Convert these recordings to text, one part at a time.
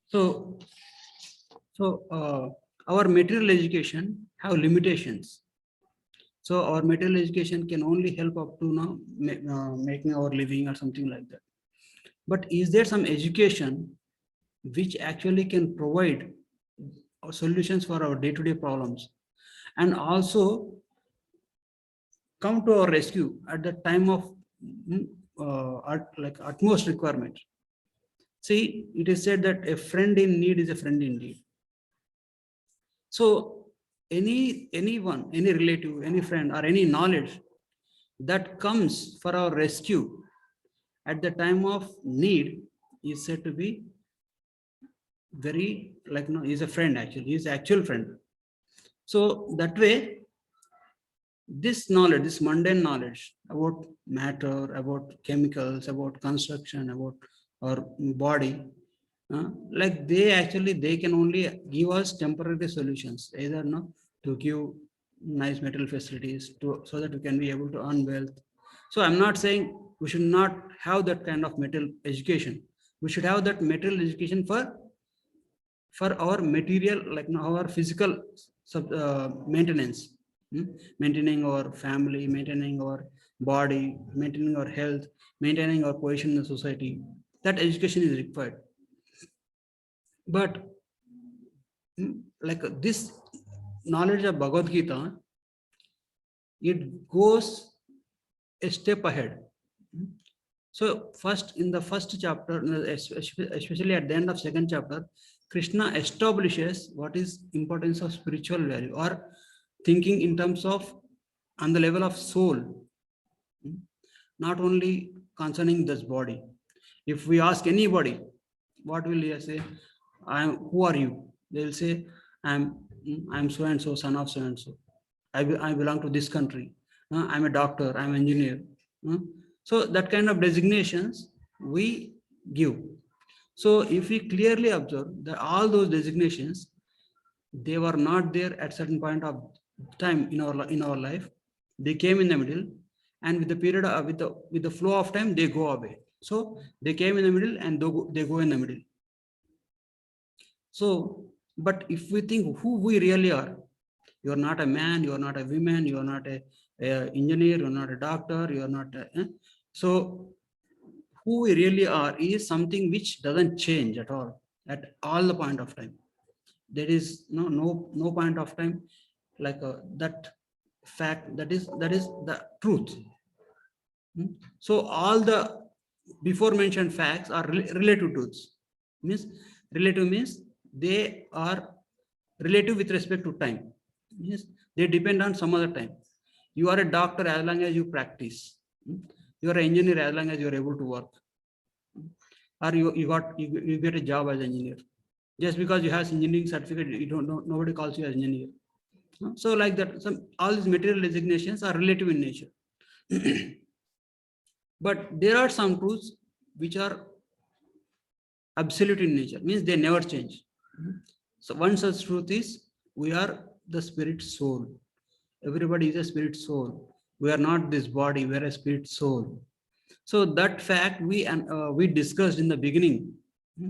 So, our material education have limitations. So our material education can only help up to now making our living or something like that. But is there some education which actually can provide solutions for our day-to-day problems and also come to our rescue at the time of like utmost requirement? See, it is said that a friend in need is a friend indeed. So anyone, any relative, any friend, or any knowledge that comes for our rescue at the time of need is said to be very, like, no, he's a friend, actually he's actual friend. So that way, this knowledge, this mundane knowledge about matter, about chemicals, about construction, about our body, like they can only give us temporary solutions, either no to give nice material facilities to so that we can be able to earn wealth. So I'm not saying we should not have that kind of material education. We should have that material education for our material, like, our physical maintenance, maintaining our family, maintaining our body, maintaining our health, maintaining our position in the society. That education is required. But like this knowledge of Bhagavad Gita, it goes a step ahead. So first, in the first chapter, especially at the end of second chapter, Krishna establishes what is importance of spiritual value or thinking in terms of on the level of soul, not only concerning this body. If we ask anybody, what will he say? Who are you? They'll say, I'm so and so, son of so and so. I belong to this country. I'm a doctor. I'm an engineer. So that kind of designations we give. So if we clearly observe that all those designations, they were not there at certain point of time in our life. They came in the middle, and with the period with the flow of time, they go away. So they came in the middle and they go in the middle. So, but if we think who we really are, you are not a man, you are not a woman, you are not a engineer, you are not a doctor, you are not so who we really are is something which doesn't change at all the point of time. There is no point of time like that fact, that is the truth. So all the before mentioned facts are relative truths. Relative means they are relative with respect to time. Yes, they depend on some other time. You are a doctor as long as you practice. You are an engineer as long as you are able to work. Or you get a job as an engineer. Just because you have engineering certificate, you don't know, nobody calls you as engineer. So like that, all these material designations are relative in nature. But there are some truths which are absolute in nature, means they never change. So one such truth is we are the spirit soul. Everybody is a spirit soul. We are not this body, we are a spirit soul. So that fact we discussed in the beginning,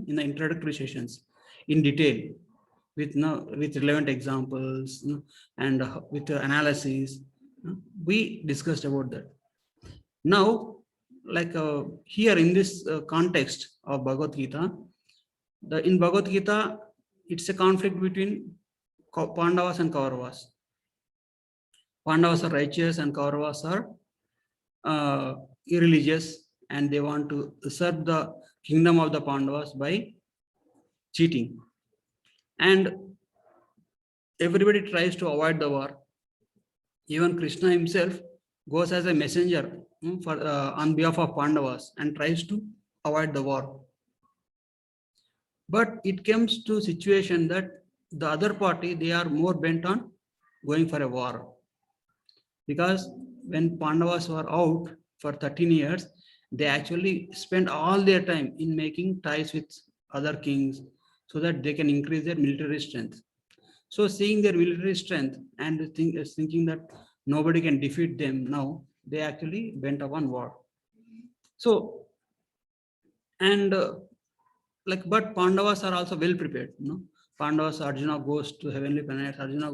in the introductory sessions, in detail, with relevant examples, and with analysis. We discussed about that. Now, like here in this context of Bhagavad Gita, in Bhagavad Gita, it's a conflict between Pandavas and Kauravas. Pandavas are righteous and Kauravas are irreligious, and they want to usurp the kingdom of the Pandavas by cheating. And everybody tries to avoid the war. Even Krishna himself goes as a messenger for on behalf of Pandavas and tries to avoid the war. But it comes to a situation that the other party, they are more bent on going for a war. Because when Pandavas were out for 13 years, they actually spent all their time in making ties with other kings so that they can increase their military strength. So seeing their military strength and thinking that nobody can defeat them now, they actually went upon war. So, and but Pandavas are also well prepared. Pandavas, Arjuna goes to heavenly planets. Arjuna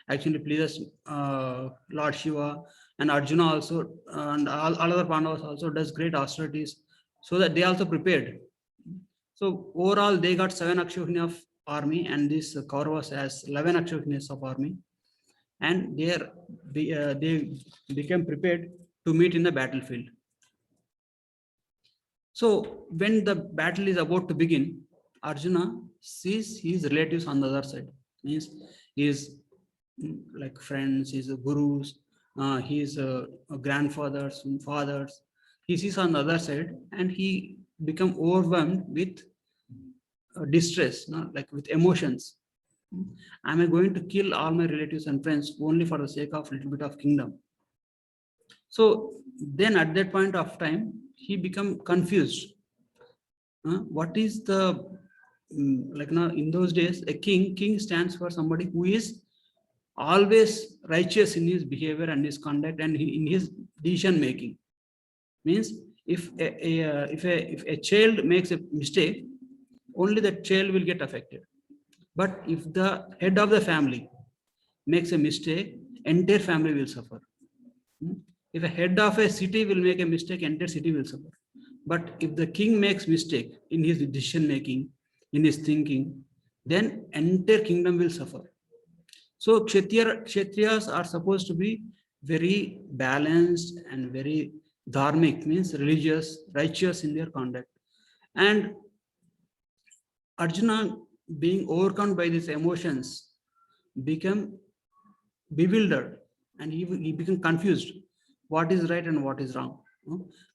actually pleases Lord Shiva, and Arjuna also, and all other Pandavas also does great austerities, so that they also prepared. So overall, they got 7 Akshauhini of army, and this Kauravas has 11 Akshauhinis of army, and they became prepared to meet in the battlefield. So when the battle is about to begin, Arjuna sees his relatives on the other side. Means his like friends, his gurus, his grandfathers, fathers. He sees on the other side, and he become overwhelmed with distress, like with emotions. Am I going to kill all my relatives and friends only for the sake of a little bit of kingdom? So then at that point of time, he become confused. What is the like now in those days, a king stands for somebody who is always righteous in his behavior and his conduct and in his decision making. Means if a child makes a mistake, only the child will get affected. But if the head of the family makes a mistake, entire family will suffer. If a head of a city will make a mistake, entire city will suffer. But if the king makes mistake in his decision making, in his thinking, then entire kingdom will suffer. So Kshatriyas are supposed to be very balanced and very dharmic, means religious, righteous in their conduct. And Arjuna, being overcome by these emotions, became bewildered, and he became confused. What is right and what is wrong?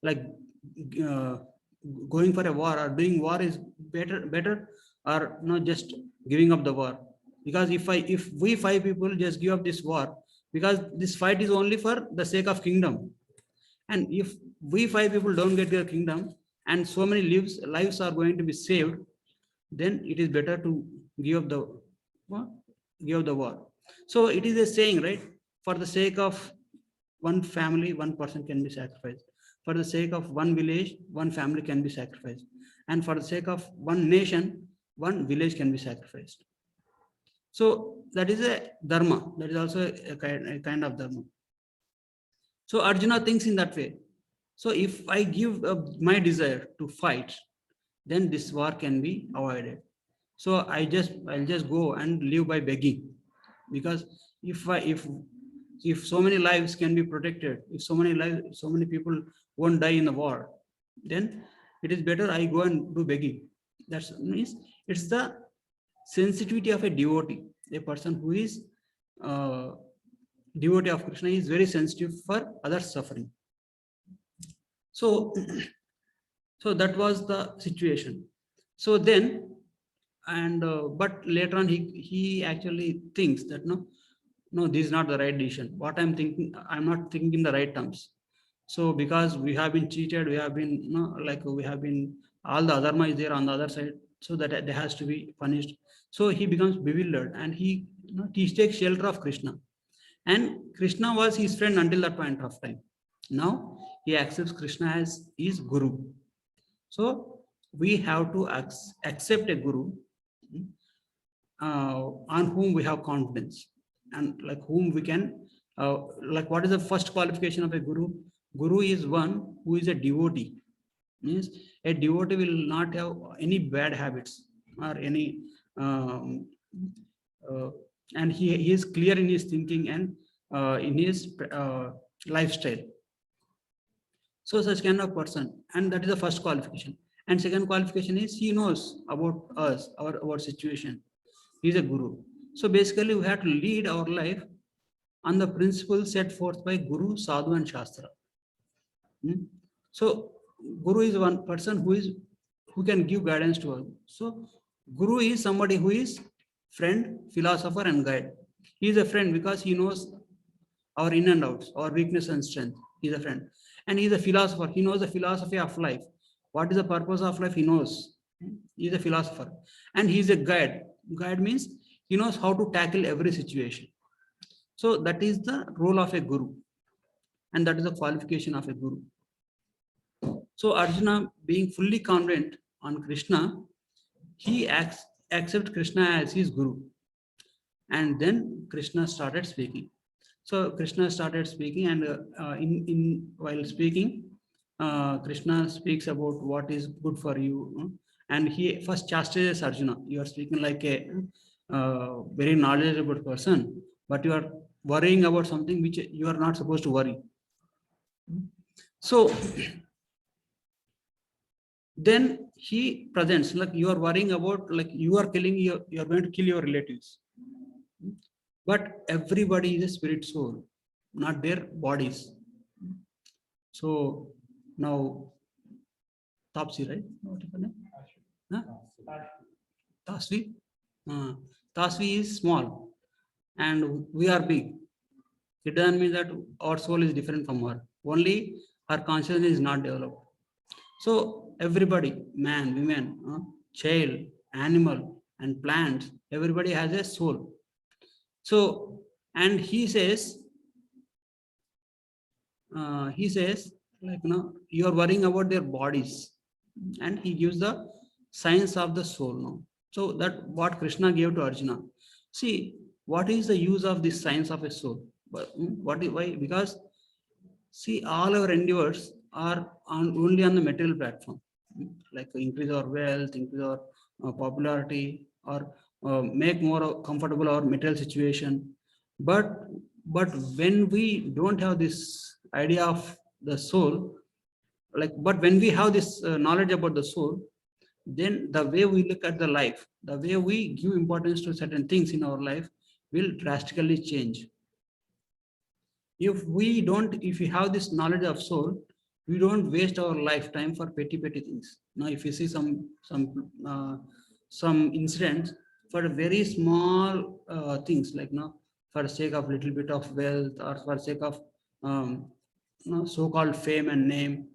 Like uh, going for a war or doing war is better, or not just giving up the war. Because if we 5 people just give up this war, because this fight is only for the sake of kingdom, and if we 5 people don't get their kingdom and so many lives are going to be saved, then it is better to give up the war. So it is a saying, right? For the sake of one family, one person can be sacrificed. For the sake of one village, one family can be sacrificed. And for the sake of one nation, one village can be sacrificed. So that is a dharma. That is also a kind of dharma. So Arjuna thinks in that way. So if I give up my desire to fight, then this war can be avoided. So I'll just go and live by begging, because if so many lives can be protected, if so many people won't die in the war, then it is better I go and do begging. That means it's the sensitivity of a devotee. A person who is devotee of Krishna is very sensitive for others' suffering. So, so that was the situation. So then, and but later on, he actually thinks that no, this is not the right decision. What I'm thinking, I'm not thinking in the right terms. So because we have been cheated, we have been we have been, all the adharma is there on the other side, so that it has to be punished. So he becomes bewildered, and he takes shelter of Krishna. And Krishna was his friend until that point of time. Now he accepts Krishna as his guru. So we have to accept a guru on whom we have confidence, and like whom we can like, what is the first qualification of a guru? Guru is one who is a devotee. Means a devotee will not have any bad habits or any uh, and he is clear in his thinking and in his lifestyle. So such kind of person, and that is the first qualification. And second qualification is he knows about us, our situation. He is a guru. So basically, we have to lead our life on the principles set forth by Guru, Sadhu, and Shastra. So Guru is one person who can give guidance to us. So Guru is somebody who is friend, philosopher, and guide. He is a friend because he knows our in and outs, our weakness and strength. He is a friend. And he is a philosopher. He knows the philosophy of life. What is the purpose of life? He knows. He is a philosopher. And he is a guide. Guide means he knows how to tackle every situation. So that is the role of a guru. And that is the qualification of a guru. So Arjuna, being fully confident on Krishna, he accepted Krishna as his guru. And then Krishna started speaking. So Krishna started speaking, and in while speaking, Krishna speaks about what is good for you, and he first chastises Arjuna. You are speaking like a very knowledgeable person, but you are worrying about something which you are not supposed to worry. So then he presents like you are worrying about, like you are killing your, you are going to kill your relatives, but everybody is a spirit soul, not their bodies. So now Tapsi, right? What is her name? Huh? Tasvi. Tasvi is small and we are big. It doesn't mean that our soul is different from her. Only her consciousness is not developed. So everybody, man, women, child, animal, and plants, everybody has a soul. So, and he says, like, you are worrying about their bodies, and he gives the science of the soul. No, so that what Krishna gave to Arjuna. See, what is the use of this science of a soul? Why? Because see, all our endeavors are only on the material platform, like increase our wealth, increase our popularity, or make more comfortable our material situation. But when we don't have this idea of the soul, like, but when we have this knowledge about the soul, then the way we look at the life, the way we give importance to certain things in our life will drastically change. If we have this knowledge of soul, we don't waste our lifetime for petty things. Now if you see some incidents for very small things, like for the sake of little bit of wealth, or for the sake of so-called fame and name,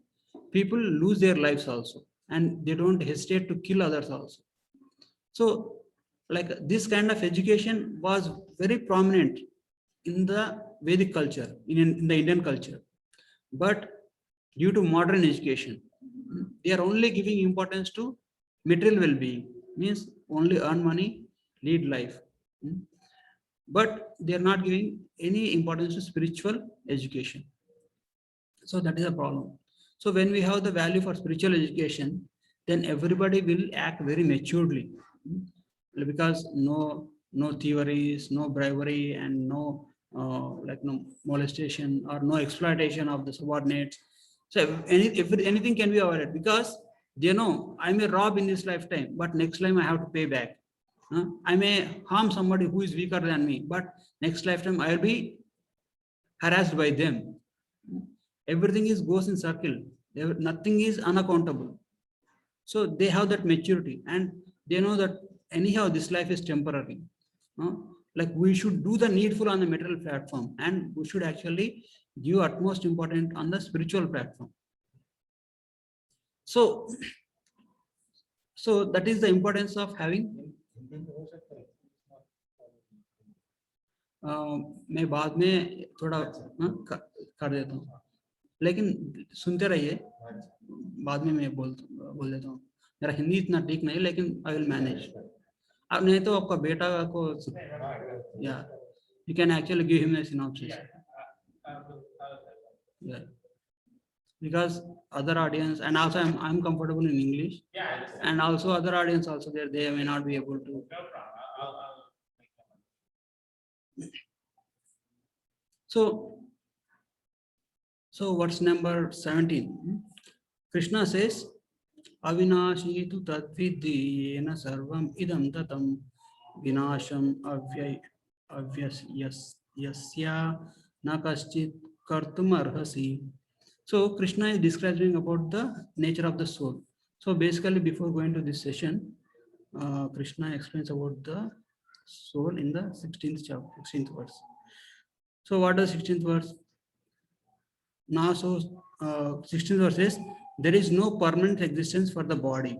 people lose their lives also, and they don't hesitate to kill others also. So like this kind of education was very prominent in the Vedic culture, in the Indian culture. But due to modern education, they are only giving importance to material well-being, means only earn money, lead life. But they are not giving any importance to spiritual education. So that is a problem. So when we have the value for spiritual education, then everybody will act very maturely, because no thieveries, no bribery, and no no molestation or no exploitation of the subordinates. So if anything can be avoided, because they know I may rob in this lifetime, but next time I have to pay back. I may harm somebody who is weaker than me, but next lifetime I will be harassed by them. Everything is goes in circle. Nothing is unaccountable. So they have that maturity, and they know that anyhow this life is temporary. Like we should do the needful on the material platform, and we should actually give utmost important on the spiritual platform. So that is the importance of having. मैं बाद में थोड़ा कर देता हूँ, लेकिन सुनते रहिए, बाद में मैं बोल देता हूँ. मेरा हिंदी इतना ठीक नहीं, लेकिन आई विल मैनेज. अब नहीं तो आपका बेटा को, या you can actually give him a synopsis, because other audience, and also I'm comfortable in English, and also other audience also there, they may not be able to. So what's number 17? Krishna says, Avinashi tu tadvidhi yena sarvam idam tatam vinasham avyasya na kaschit kartum arhasi. So Krishna is describing about the nature of the soul. So basically, before going to this session, Krishna explains about the soul in the 16th chapter, 16th verse. So what does 16th verse? Now, so 16th verse says, there is no permanent existence for the body,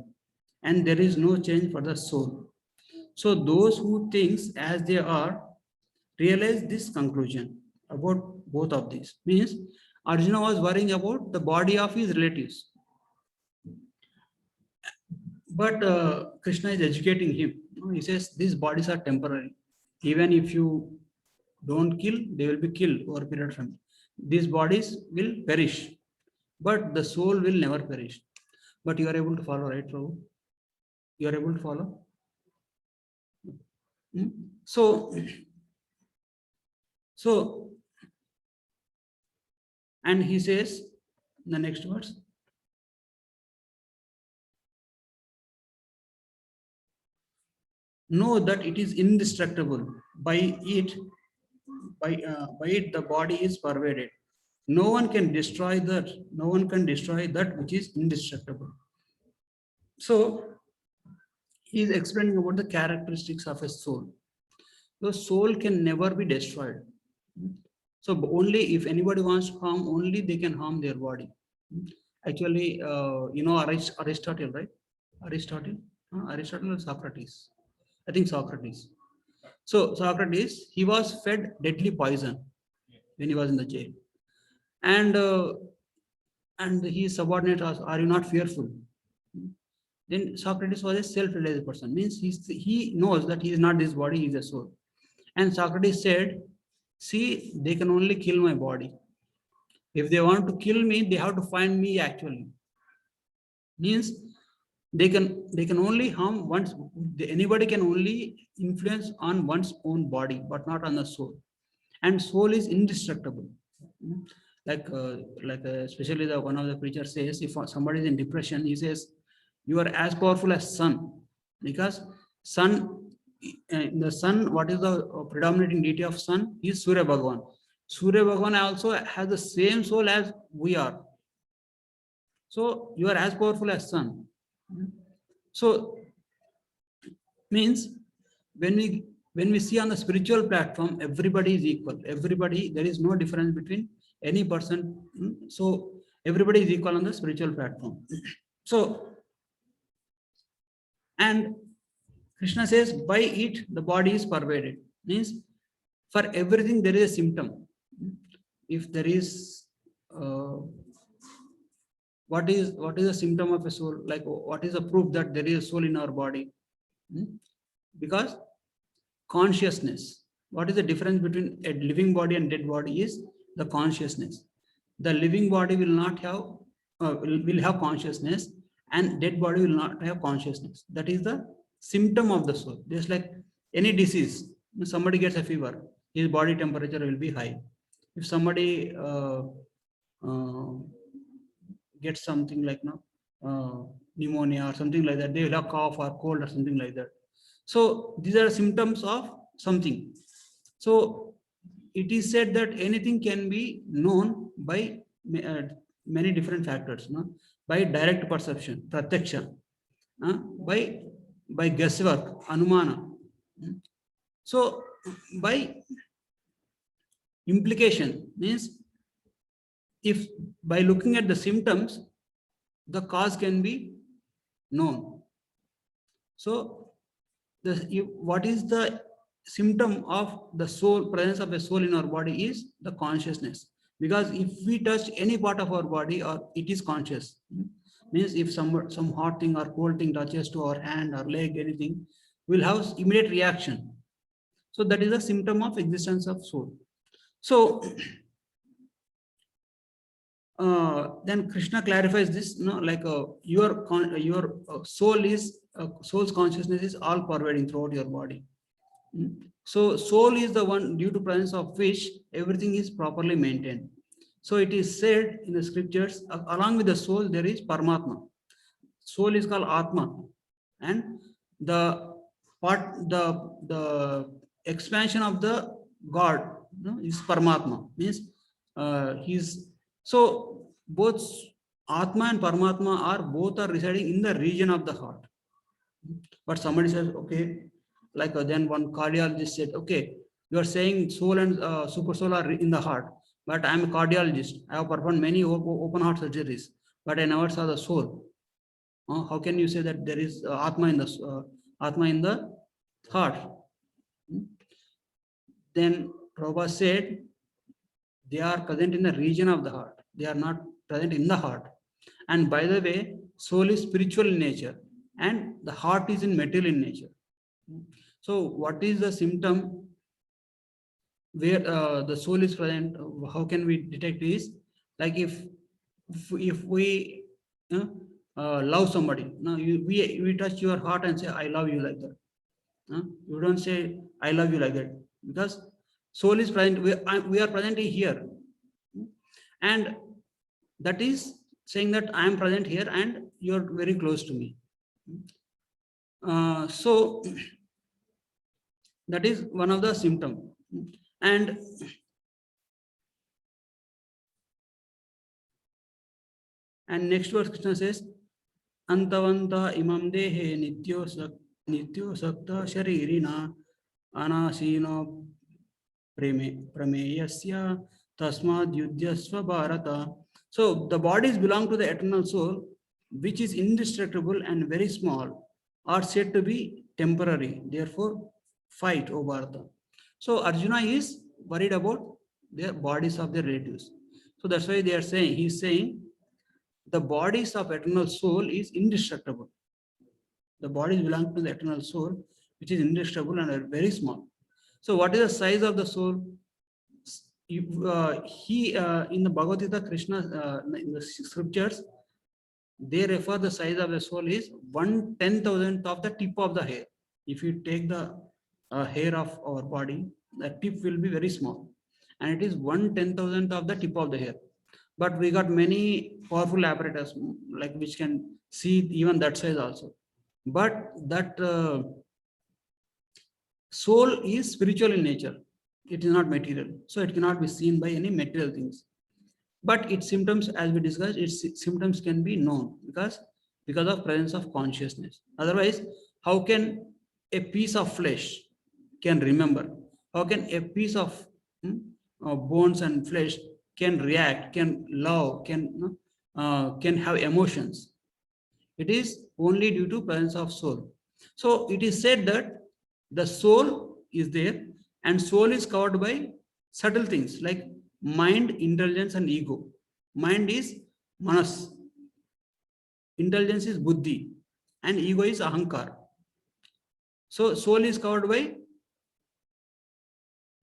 and there is no change for the soul. So those who think as they are realize this conclusion about both of these. Means Arjuna was worrying about the body of his relatives. But Krishna is educating him. He says these bodies are temporary. Even if you don't kill, they will be killed over a period of time. These bodies will perish, but the soul will never perish. But you are able to follow, right, Prabhu? You are able to follow. Hmm? So, and he says the next words. Know that it is indestructible. By it, the body is pervaded. No one can destroy that. No one can destroy that which is indestructible. So he is explaining about the characteristics of a soul. The soul can never be destroyed. So only if anybody wants to harm, only they can harm their body. Actually, Aristotle, right? Aristotle or Socrates? I think Socrates. So Socrates, he was fed deadly poison when he was in the jail, and his subordinate asked, "Are you not fearful?" Then Socrates was a self-realized person. Means he knows that he is not this body; he is a soul. And Socrates said, "See, they can only kill my body. If they want to kill me, they have to find me actually." Means they can only harm once. Anybody can only influence on one's own body, but not on the soul. And soul is indestructible. Mm. Especially the one of the preachers says, if somebody is in depression, he says, "You are as powerful as sun," because sun, in the sun, what is the predominating deity of sun? Is Surya Bhagavan. Surya Bhagavan also has the same soul as we are. So you are as powerful as sun. So means when we see on the spiritual platform, everybody is equal. Everybody, there is no difference between any person. So everybody is equal on the spiritual platform. So, and Krishna says, by it the body is pervaded. Means for everything there is a symptom. If there is what is a symptom of a soul? Like what is the proof that there is a soul in our body? Because consciousness. What is the difference between a living body and dead body? Is the consciousness. The living body will not have will have consciousness, and dead body will not have consciousness. That is the symptom of the soul. Just like any disease, if somebody gets a fever, his body temperature will be high. If somebody uh, gets something like pneumonia or something like that, they will have cough or cold or something like that. So these are symptoms of something. So it is said that anything can be known by many different factors, no? By direct perception, pratyaksha, by guesswork, anumana. So by implication, means if by looking at the symptoms, the cause can be known. So what is the symptom of the soul, presence of a soul in our body is the consciousness. Because if we touch any part of our body, or it is conscious. Means if some hot thing or cold thing touches to our hand or leg, anything, we'll have immediate reaction. So that is a symptom of existence of soul. So then Krishna clarifies this, your soul's consciousness is all pervading throughout your body. So soul is the one due to presence of which everything is properly maintained. So it is said in the scriptures, along with the soul there is Paramatma. Soul is called Atma, and the expansion of the God, is Paramatma. Means he's so both Atma and Paramatma are residing in the region of the heart. But somebody says, okay, then one cardiologist said, okay, you are saying soul and super soul are in the heart, but I am a cardiologist. I have performed many open heart surgeries, but I never saw the soul. How can you say that there is Atma in the heart? Then Prabhupada said, they are present in the region of the heart. They are not present in the heart. And by the way, soul is spiritual in nature, and the heart is in material in nature. So what is the symptom where the soul is present? How can we detect is, like if we love somebody, now we touch your heart and say I love you, like that. You don't say I love you like that, because soul is present. We are present here, and that is saying that I am present here and you are very close to me. So that is one of the symptom. And next verse Krishna says, Antavanta imam dehe nityo sakta sharirina anasino prameyasya tasmad yudhyasva bharata. So the bodies belong to the eternal soul, which is indestructible and very small, are said to be temporary. Therefore, fight, O Bharata. So Arjuna is worried about the bodies of their relatives. So that's why they are saying, he's saying, the bodies of eternal soul is indestructible. The bodies belong to the eternal soul, which is indestructible and are very small. So what is the size of the soul? In the Bhagavad Gita, Krishna, in the scriptures, they refer the size of the soul is 1/10,000th of the tip of the hair. If you take the hair of our body, the tip will be very small, and it is 1/10,000th of the tip of the hair. But we got many powerful apparatus, like which can see even that size also. But that soul is spiritual in nature. It is not material, so it cannot be seen by any material things. But its symptoms, as we discussed, its symptoms can be known because of presence of consciousness. Otherwise, how can a piece of flesh can remember? How can a piece of bones and flesh can react, can love, can have emotions? It is only due to presence of soul. So it is said that the soul is there, and soul is covered by subtle things like mind, intelligence, and ego. Mind is manas, intelligence is buddhi, and ego is ahankar. So soul is covered by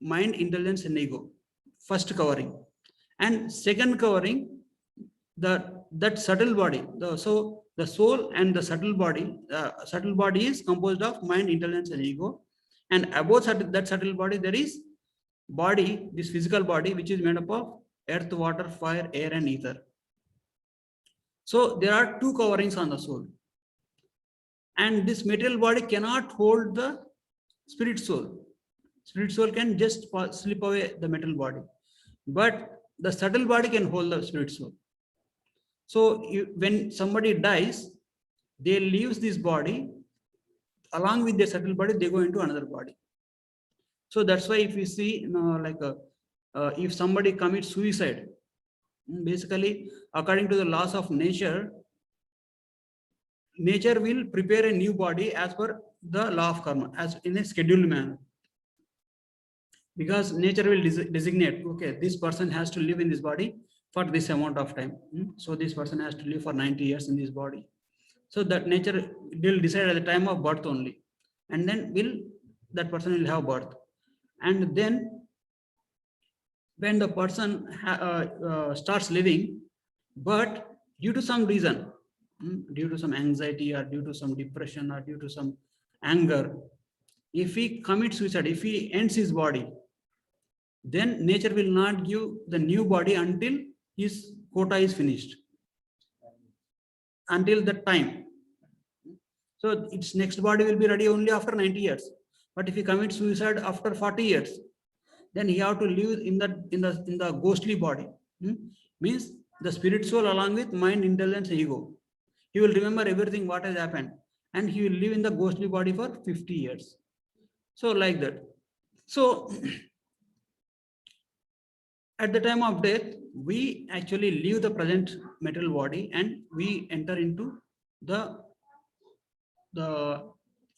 mind, intelligence, and ego. First covering, and second covering, that subtle body. So the soul and the subtle body is composed of mind, intelligence, and ego. And above that subtle body, there is body, this physical body, which is made up of earth, water, fire, air, and ether. So there are two coverings on the soul, and this material body cannot hold the spirit soul. Spirit soul can just slip away the metal body, but the subtle body can hold the spirit soul. So when somebody dies, they leaves this body, along with their subtle body, they go into another body. So that's why if you see, if somebody commits suicide, basically, according to the laws of nature, nature will prepare a new body as per the law of karma, as in a scheduled manner. Because nature will designate, okay, this person has to live in this body for this amount of time. So this person has to live for 90 years in this body. So that nature will decide at the time of birth only, and then that person will have birth. And then when the person starts living, but due to some reason, due to some anxiety or due to some depression or due to some anger, if he commits suicide, if he ends his body, then nature will not give the new body until his quota is finished, until that time. So its next body will be ready only after 90 years. But if he commits suicide after 40 years, then he have to live in the ghostly body. Means the spirit soul along with mind, intelligence, ego. He will remember everything what has happened, and he will live in the ghostly body for 50 years. So like that. So at the time of death, we actually leave the present material body and we enter into the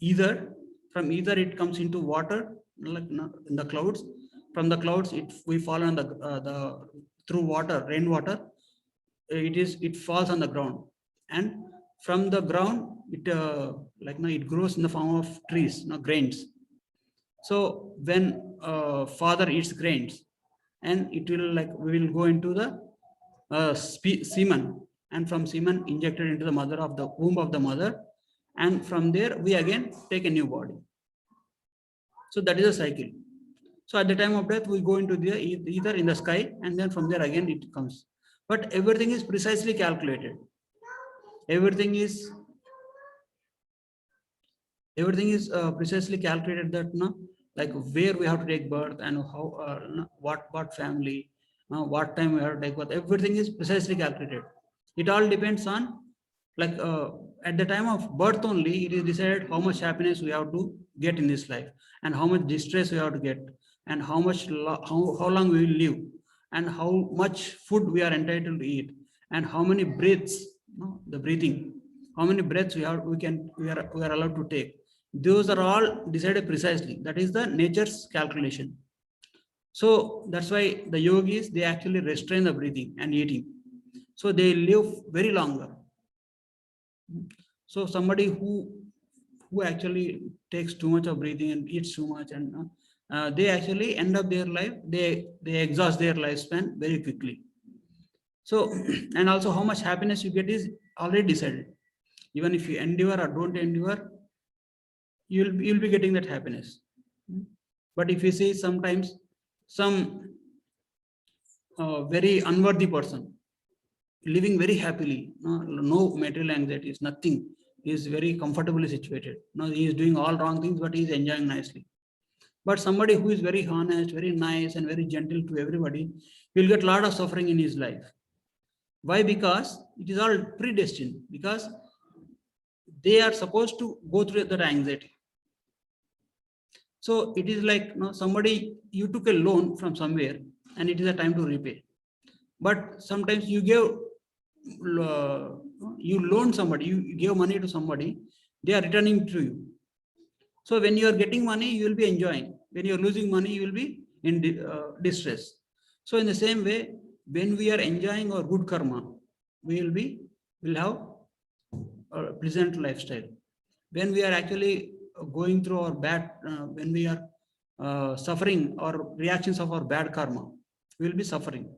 ether. From ether it comes into water, like in the clouds. From the clouds we fall on through water, rainwater. It falls on the ground, and from the ground, it it grows in the form of trees, grains. So when father eats grains, and it will we will go into the semen, and from semen injected into the mother of the womb of the mother, and from there we again take a new body. So that is a cycle. So at the time of death, we go into the either in the sky, and then from there again it comes. But everything is precisely calculated. Everything is precisely calculated, that like where we have to take birth, and how what family, what time we have to take birth. Everything is precisely calculated. It all depends on at the time of birth only, it is decided how much happiness we have to get in this life, and how much distress we have to get, and how long we will live, and how much food we are entitled to eat, and how many breaths, the breathing, how many breaths we are allowed to take. Those are all decided precisely. That is the nature's calculation. So that's why the yogis, they actually restrain the breathing and eating, so they live very longer. So somebody who actually takes too much of breathing and eats too much, and they actually end up their life, they exhaust their lifespan very quickly. So and also how much happiness you get is already decided. Even if you endure or don't endure, you'll be getting that happiness. But if you see sometimes some very unworthy person living very happily, no material anxieties, nothing, he is very comfortably situated. He is doing all wrong things, but he is enjoying nicely. But somebody who is very honest, very nice, and very gentle to everybody will get a lot of suffering in his life. Why? Because it is all predestined, because they are supposed to go through that anxiety. So it is like somebody, you took a loan from somewhere, and it is a time to repay. But sometimes you loan somebody, you give money to somebody, they are returning to you. So when you are getting money, you will be enjoying. When you are losing money, you will be in distress. So in the same way, when we are enjoying our good karma, will have a pleasant lifestyle. When we are actually going through our bad, when we are suffering or reactions of our bad karma, we will be suffering.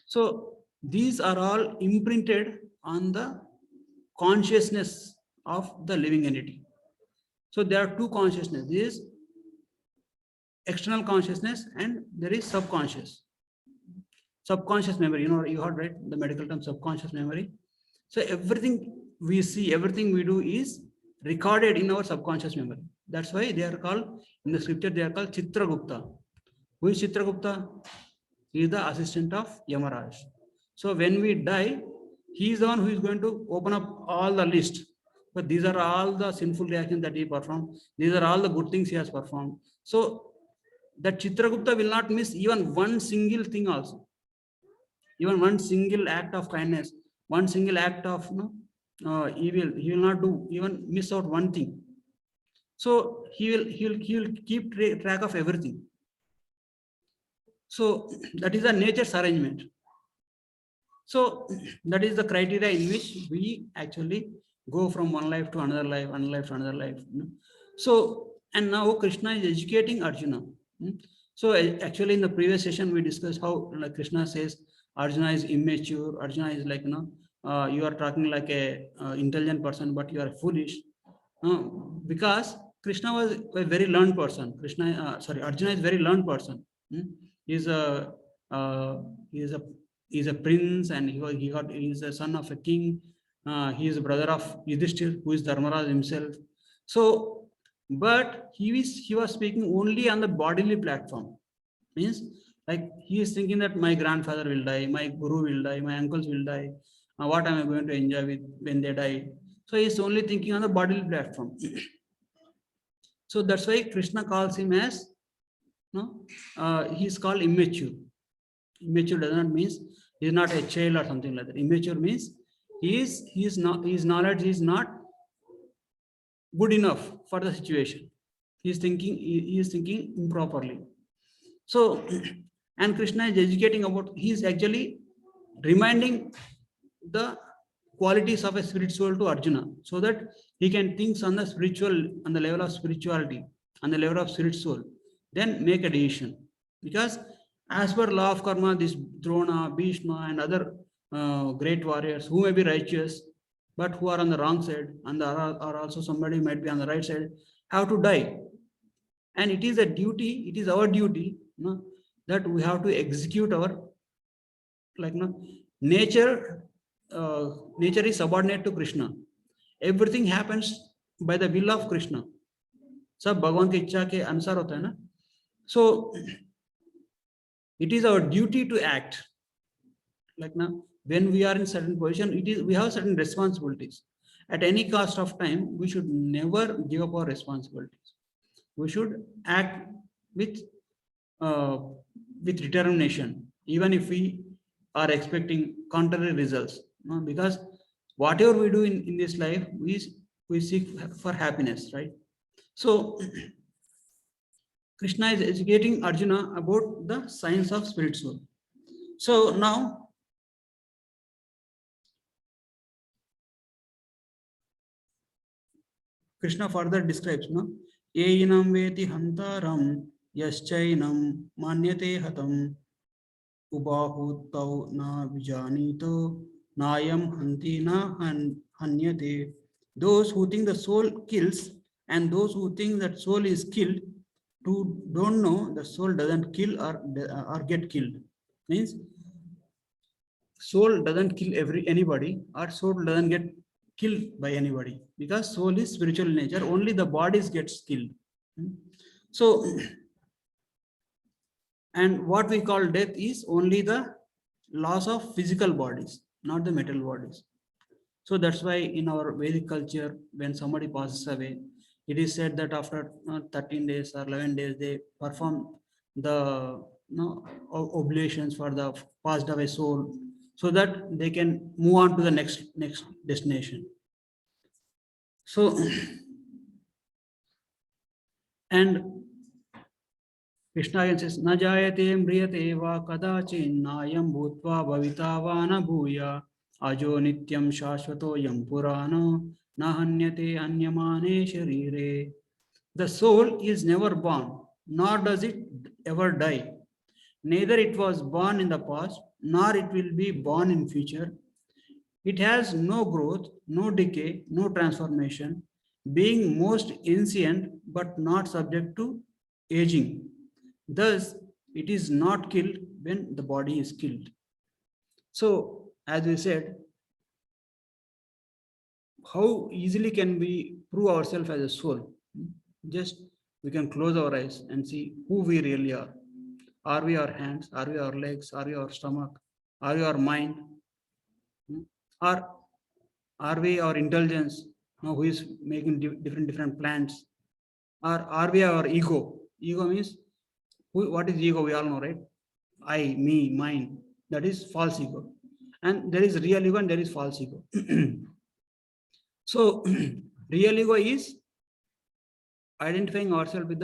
So these are all imprinted on the consciousness of the living entity. So there are two consciousness. There is external consciousness, and there is subconscious. Subconscious memory, you heard, right, the medical term subconscious memory. So everything we see, everything we do is recorded in our subconscious memory. That's why they are called, in the scripture, they are called Chitragupta. Who is Chitragupta? He is the assistant of Yamaraj. So when we die, he is the one who is going to open up all the list. But these are all the sinful reactions that he performed. These are all the good things he has performed. So that Chitragupta will not miss even one single thing also. Even one single act of kindness, one single act of evil, he will not do, even miss out one thing. So he will keep track of everything. So that is a nature's arrangement. So that is the criteria in which we actually go from one life to another life, another life to another life. So, and now Krishna is educating Arjuna. So actually in the previous session, we discussed how Krishna says Arjuna is immature. Arjuna is like, you are talking like a intelligent person, but you are foolish. Because Krishna was a very learned person. Arjuna is a very learned person. He's a prince, and he is a son of a king. He is a brother of Yudhishthir, who is Dharmaraj himself. So, but he was speaking only on the bodily platform. Means like he is thinking that my grandfather will die, my guru will die, my uncles will die. What am I going to enjoy with when they die? So he is only thinking on the bodily platform. So that's why Krishna calls him as he is called immature. Immature does not mean he is not a child or something like that. Immature means his knowledge is not good enough for the situation. He is thinking improperly. So, and Krishna is educating about, he is actually reminding the qualities of a spirit soul to Arjuna, so that he can think on the spiritual, on the level of spirituality, on the level of spirit soul, then make a decision. Because as per law of karma, this Drona, Bhishma, and other great warriors who may be righteous, but who are on the wrong side, and are also somebody might be on the right side, have to die. And it is a duty, it is our duty, that we have to execute our, like, nature. Nature is subordinate to Krishna. Everything happens by the will of Krishna. सब भगवान की इच्छा के अनुसार होता है ना. So it is our duty to act. Like now, when we are in certain position, we have certain responsibilities. At any cost of time, we should never give up our responsibilities. We should act with determination, even if we are expecting contrary results. Because whatever we do in this life, we seek for happiness, right? So Krishna is educating Arjuna about the science of spirit soul. So now Krishna further describes, Einam veti hantaram yaschainam manyate hatam ubahutau na vijanito nayam hanti na hanyate. Those who think the soul kills and those who think that soul is killed don't know the soul doesn't kill or get killed. Means soul doesn't kill anybody, or soul doesn't get killed by anybody, because soul is spiritual in nature. Only the bodies gets killed. So, and what we call death is only the loss of physical bodies, not the mental bodies. So that's why in our Vedic culture, when somebody passes away, it is said that after 13 days or 11 days, they perform the oblations for the passed away soul, so that they can move on to the next destination. So, and Krishna again says, "Na jayate mriyate va kadachin nayam bhutva bhavita va na bhuya ajo nityam shashvato yam purano na hanyate anyamane sharire." The soul is never born, nor does it ever die. Neither it was born in the past, nor it will be born in future. It has no growth, no decay, no transformation, being most ancient but not subject to aging. Thus, it is not killed when the body is killed. So, as we said, how easily can we prove ourselves as a soul? Just we can close our eyes and see who we really are. Are we our hands? Are we our legs? Are we our stomach? Are we our mind? Or are we our intelligence? Who is making different plans? Or are we our ego? Ego means, what is ego? We all know, right? I, me, mine. That is false ego. And there is real ego and there is false ego. So real ego is identifying ourselves with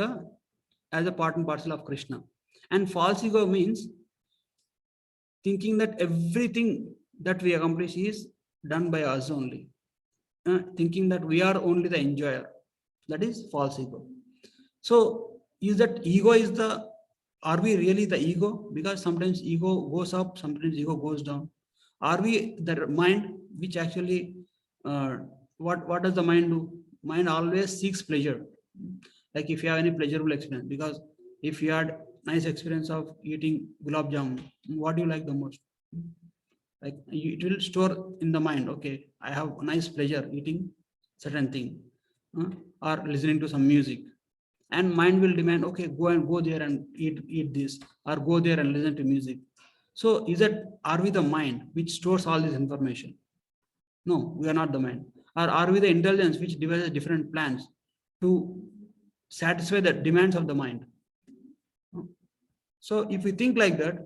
as a part and parcel of Krishna. And false ego means thinking that everything that we accomplish is done by us only. Thinking that we are only the enjoyer. That is false ego. So is that ego are we really the ego? Because sometimes ego goes up, sometimes ego goes down. Are we the mind which actually, what does the mind do? Mind always seeks pleasure. Like if you have any pleasurable experience, because if you had nice experience of eating gulab jamun, what do you like the most? Like it will store in the mind, okay, I have a nice pleasure eating certain thing, or listening to some music. And mind will demand, okay, go there and eat this, or go there and listen to music. So are we the mind which stores all this information? No, we are not the mind. Or are we the intelligence which devises different plans to satisfy the demands of the mind? So if we think like that,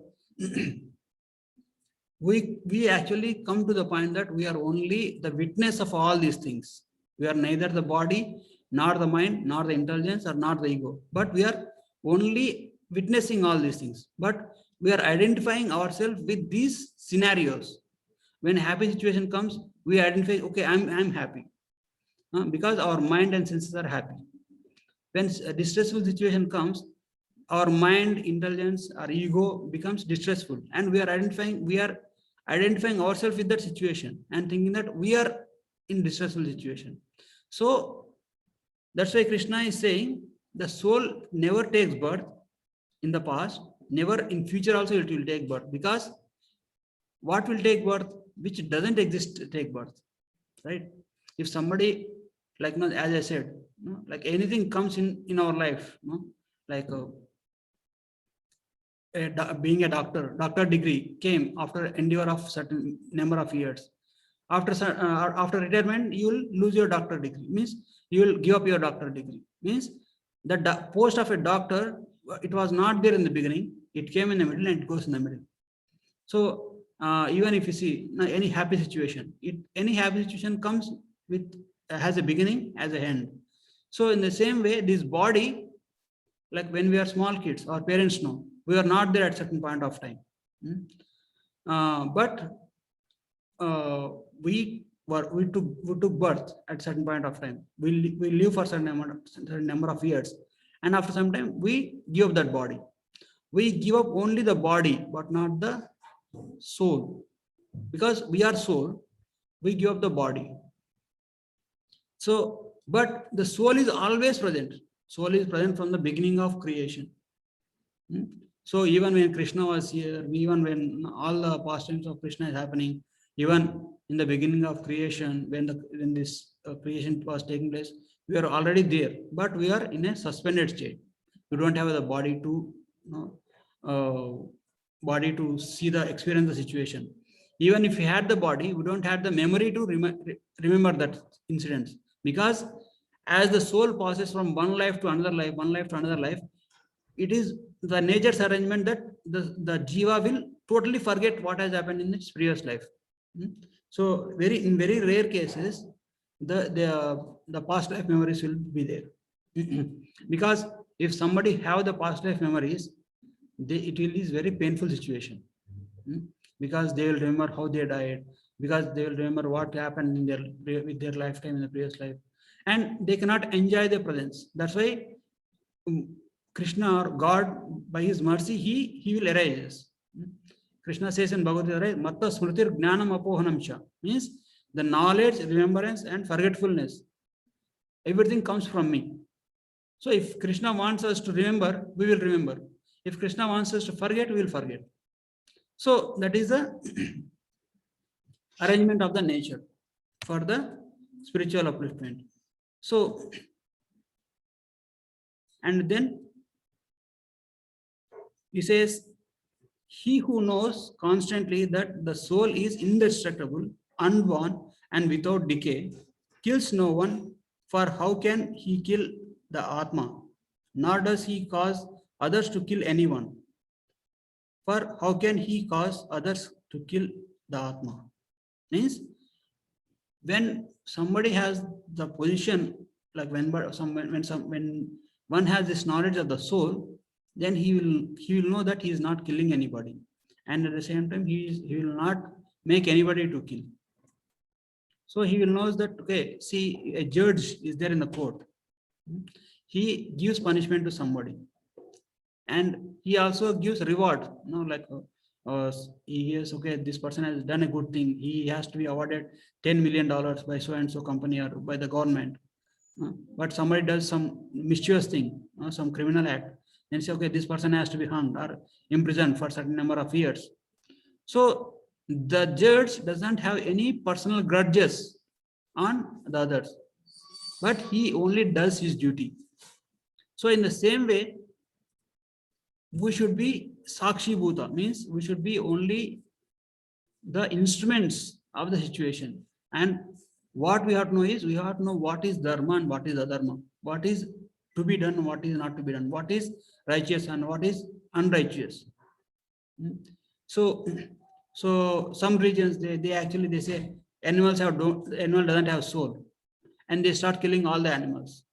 we actually come to the point that we are only the witness of all these things. We are neither the body, nor the mind, nor the intelligence, or not the ego, but we are only witnessing all these things. But we are identifying ourselves with these scenarios. When a happy situation comes, We identify, okay, I'm happy, because our mind and senses are happy. When a distressful situation comes, our mind, intelligence, our ego becomes distressful, and we are identifying ourselves with that situation and thinking that we are in distressful situation. So that's why Krishna is saying the soul never takes birth in the past, never in future also it will take birth, because what will take birth which doesn't exist take birth, right? If somebody, like, as I said, like anything comes in our life, like being a doctor degree came after endeavor of certain number of years. After retirement, you will lose your doctor degree, means you will give up your doctor degree, means the post of a doctor, it was not there in the beginning, it came in the middle and it goes in the middle. So even if you see any happy situation, any happy situation comes with has a beginning, as a end. So in the same way, this body, like when we are small kids, our parents know we are not there at certain point of time. But we took birth at certain point of time. We live for certain number of years, and after some time we give up that body. We give up only the body, but not the soul, because we are soul. We give up the body. So, but the soul is always present. Soul is present from the beginning of creation. So even when Krishna was here, even when all the pastimes of Krishna is happening, even in the beginning of creation, when this creation was taking place, we are already there, but we are in a suspended state. We don't have the body to, see the experience the situation. Even if we had the body, we don't have the memory to remember that incidents, because as the soul passes from one life to another life, one life to another life, it is the nature's arrangement that the jiva will totally forget what has happened in its previous life. So in very rare cases, the past life memories will be there. Because if somebody have the past life memories, it will is very painful situation. Because they will remember how they died, because they will remember what happened with their lifetime in the previous life, and they cannot enjoy the presence. That's why Krishna or God, by his mercy, he will arise us. Krishna says in Bhagavad Gita, Matta Smritir Jnanam Apohanam Cha, means the knowledge, remembrance, and forgetfulness. Everything comes from me. So if Krishna wants us to remember, we will remember. If Krishna wants us to forget, we will forget. So that is the arrangement of the nature for the spiritual upliftment. So, and then he says, he who knows constantly that the soul is indestructible, unborn, and without decay, kills no one, for how can he kill the Atma? Nor does he cause others to kill anyone. For how can he cause others to kill the Atma? Means, when somebody has the position, like when one has this knowledge of the soul, then he will know that he is not killing anybody, and at the same time he will not make anybody to kill. So he will know that, okay, see, a judge is there in the court. He gives punishment to somebody, and he also gives reward. Like he is, okay, this person has done a good thing. He has to be awarded $10 million by so and so company or by the government. But somebody does some mischievous thing, some criminal act, then say, okay, this person has to be hung or imprisoned for a certain number of years. So the judge doesn't have any personal grudges on the others, but he only does his duty. So in the same way, we should be Sakshi Bhuta, means we should be only the instruments of the situation. And what we have to know is, we have to know what is dharma and what is adharma, what is to be done, what is not to be done, what is righteous and what is unrighteous. So some regions, they say animal doesn't have soul, and they start killing all the animals.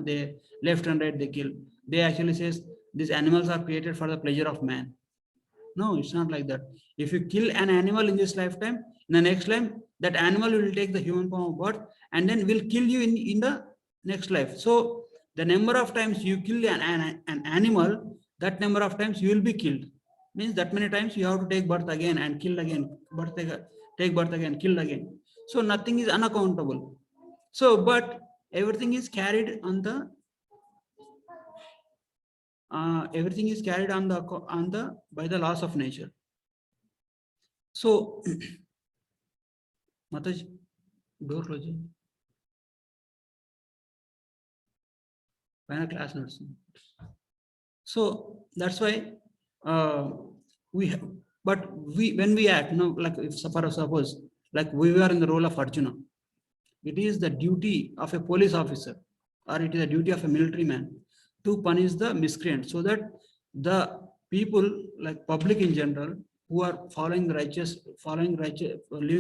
They left and right they kill. They actually says these animals are created for the pleasure of man. No, it's not like that. If you kill an animal in this lifetime, in the next life, that animal will take the human form of birth and then will kill you in the next life. So the number of times you kill an animal, that number of times you will be killed. Means that many times you have to take birth again and kill again, take birth again, kill again. So nothing is unaccountable. So, but everything is carried on the everything is carried on the by the laws of nature. So, Mataji, door close. Final class notes. So that's why we have, but when we act, like if suppose like we are in the role of Arjuna, it is the duty of a police officer or it is the duty of a military man to punish the miscreant, so that the people, like public in general, who are living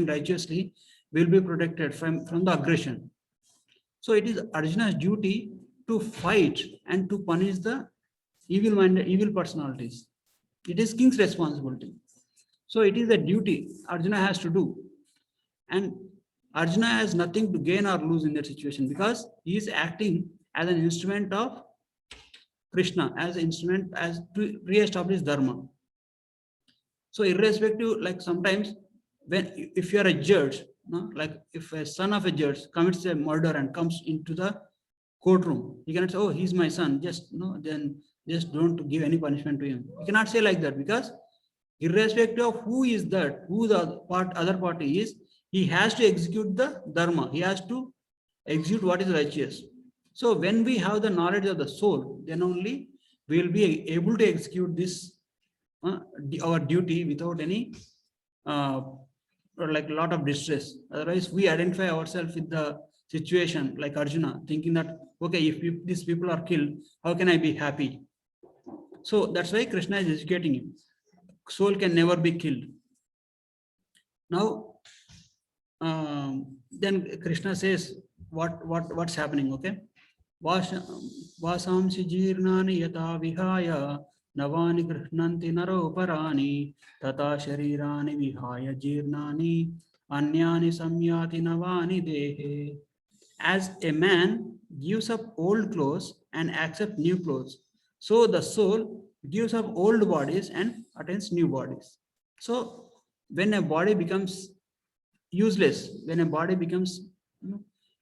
righteously, will be protected from the aggression. So it is Arjuna's duty to fight and to punish the evil personalities. It is king's responsibility. So it is a duty Arjuna has to do. And Arjuna has nothing to gain or lose in that situation, because he is acting as an instrument of Krishna, as an instrument as to re-establish dharma. So irrespective, like sometimes if you are a judge, like if a son of a judge commits a murder and comes into the courtroom, you cannot say, oh, he's my son, then just don't give any punishment to him. You cannot say like that, because irrespective of who is that, who the other party is, he has to execute the dharma. He has to execute what is righteous. So when we have the knowledge of the soul, then only we will be able to execute this our duty without any or like a lot of distress. Otherwise, we identify ourselves with the situation like Arjuna, thinking that, okay, if these people are killed, how can I be happy? So that's why Krishna is educating him. Soul can never be killed. Now, then Krishna says what's happening, okay? Vasamsi jirnani yata vihaya navani krishnanti naroparani tata sharirani vihaya jirnani anyani samyati navani dehe. As a man gives up old clothes and accepts new clothes, so the soul gives up old bodies and attains new bodies. So when a body becomes useless, when a body becomes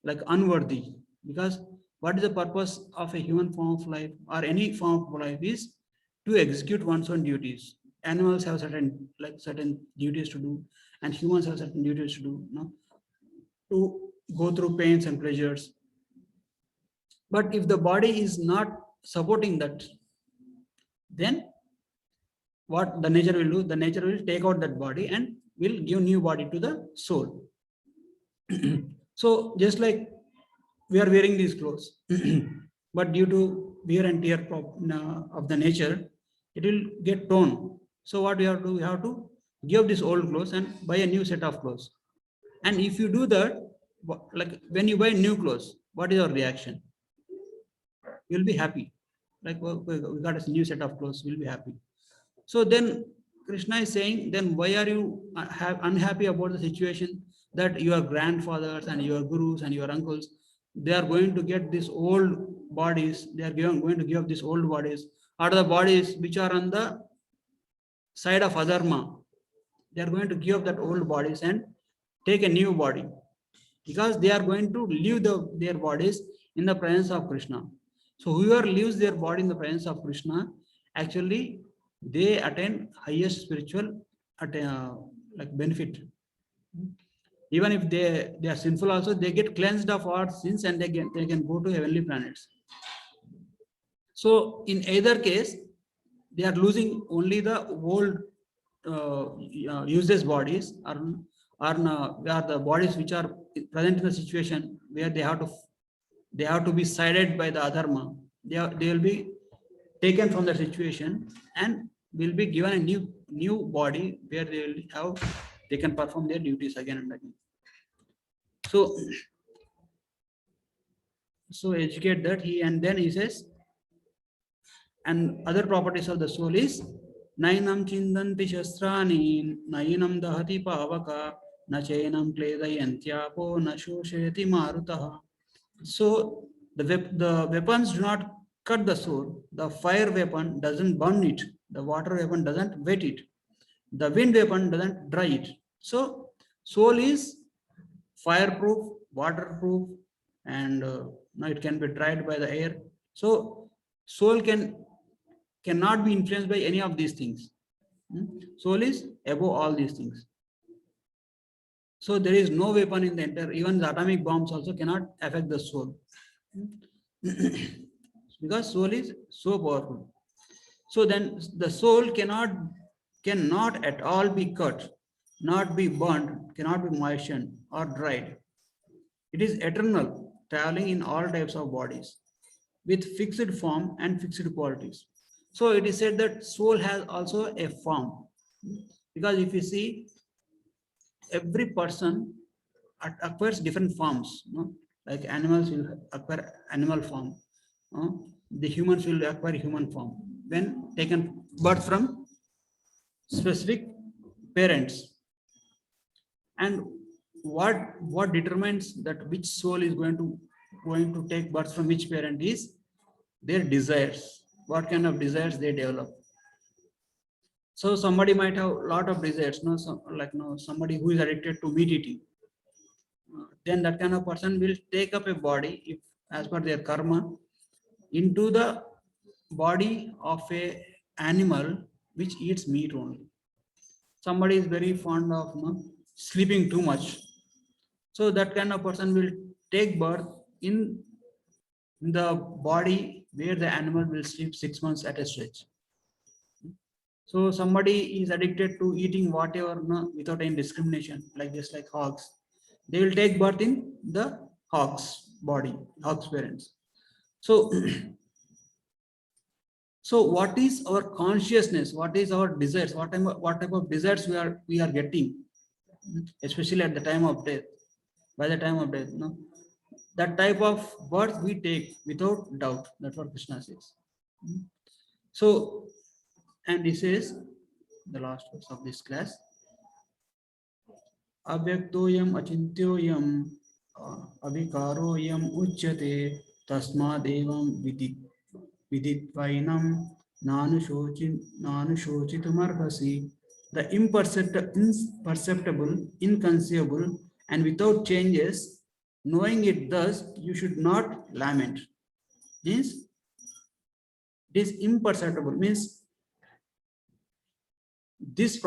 like unworthy, because what is the purpose of a human form of life or any form of life is to execute one's own duties. Animals have certain duties to do, and humans have certain duties to do, to go through pains and pleasures. But if the body is not supporting that, then what the nature will do? The nature will take out that body and will give new body to the soul. So just like we are wearing these clothes, but due to wear and tear of the nature, it will get torn. So what we have to do? We have to give this old clothes and buy a new set of clothes. And if you do that, like when you buy new clothes, what is your reaction? You'll be happy. Like, well, we got a new set of clothes, we'll be happy. So then Krishna is saying, then why are you unhappy about the situation that your grandfathers and your gurus and your uncles, they are going to get these old bodies, they are going to give up these old bodies, or the bodies which are on the side of adharma, they are going to give up that old bodies and take a new body, because they are going to leave their bodies in the presence of Krishna. So whoever leaves their body in the presence of Krishna, actually they attain highest spiritual like benefit. Even if they are sinful also, they get cleansed of all sins and they can go to heavenly planets. So in either case, they are losing only the old useless bodies, or the bodies which are present in the situation where they have to be sided by the adharma. They will be taken from the situation and will be given a new body where they can perform their duties again and again. So educate that and then he says, and other properties of the soul is Nainam chindanti shastrani, nainam dahati pavaka, na chainam kledayantyapo na shosheti marutah. So the weapons do not cut the soul. The fire weapon doesn't burn it. The water weapon doesn't wet it. The wind weapon doesn't dry it. So soul is fireproof, waterproof, and no, it can be dried by the air. So soul cannot be influenced by any of these things. Soul is above all these things. So there is no weapon in the entire, even the atomic bombs also cannot affect the soul. Because soul is so powerful. So then the soul cannot at all be cut, not be burnt, cannot be moistened or dried. It is eternal, traveling in all types of bodies with fixed form and fixed qualities. So it is said that soul has also a form. Because if you see, every person acquires different forms. Like animals will acquire animal form. The humans will acquire human form when taken birth from specific parents. And what determines that which soul is going to take birth from which parent is their desires. What kind of desires they develop. So somebody might have a lot of desires, somebody who is addicted to meat eating. Then that kind of person will take up a body, if as per their karma, into the body of a animal which eats meat only. Somebody is very fond of sleeping too much. So that kind of person will take birth in the body where the animal will sleep 6 months at a stretch. So somebody is addicted to eating whatever without any discrimination, like just like hogs. They will take birth in the hog's body, hog's parents. So, so what is our consciousness? What is our desires? What type of desires we are getting, especially at the time of death. By the time of death, that type of birth we take without doubt. That's what Krishna says. So, and he says, the last verse of this class, avyaktoyam achintyoyam avikaroyam uchyate tasmadevam viditvainam nanushochitumarhasi. The imperceptible, inconceivable, and without changes, knowing it thus, you should not lament. Means it is imperceptible, means this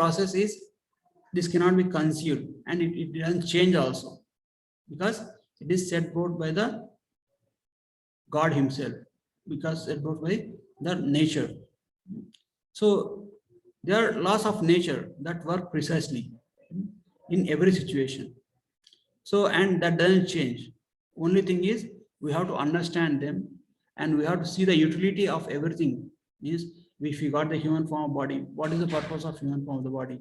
cannot be conceived, and it doesn't change also, because it is set forth by the God himself, because set forth by the nature. So there are laws of nature that work precisely in every situation. So, and that doesn't change. Only thing is we have to understand them, and we have to see the utility of everything. Means if we got the human form of body, what is the purpose of human form of the body?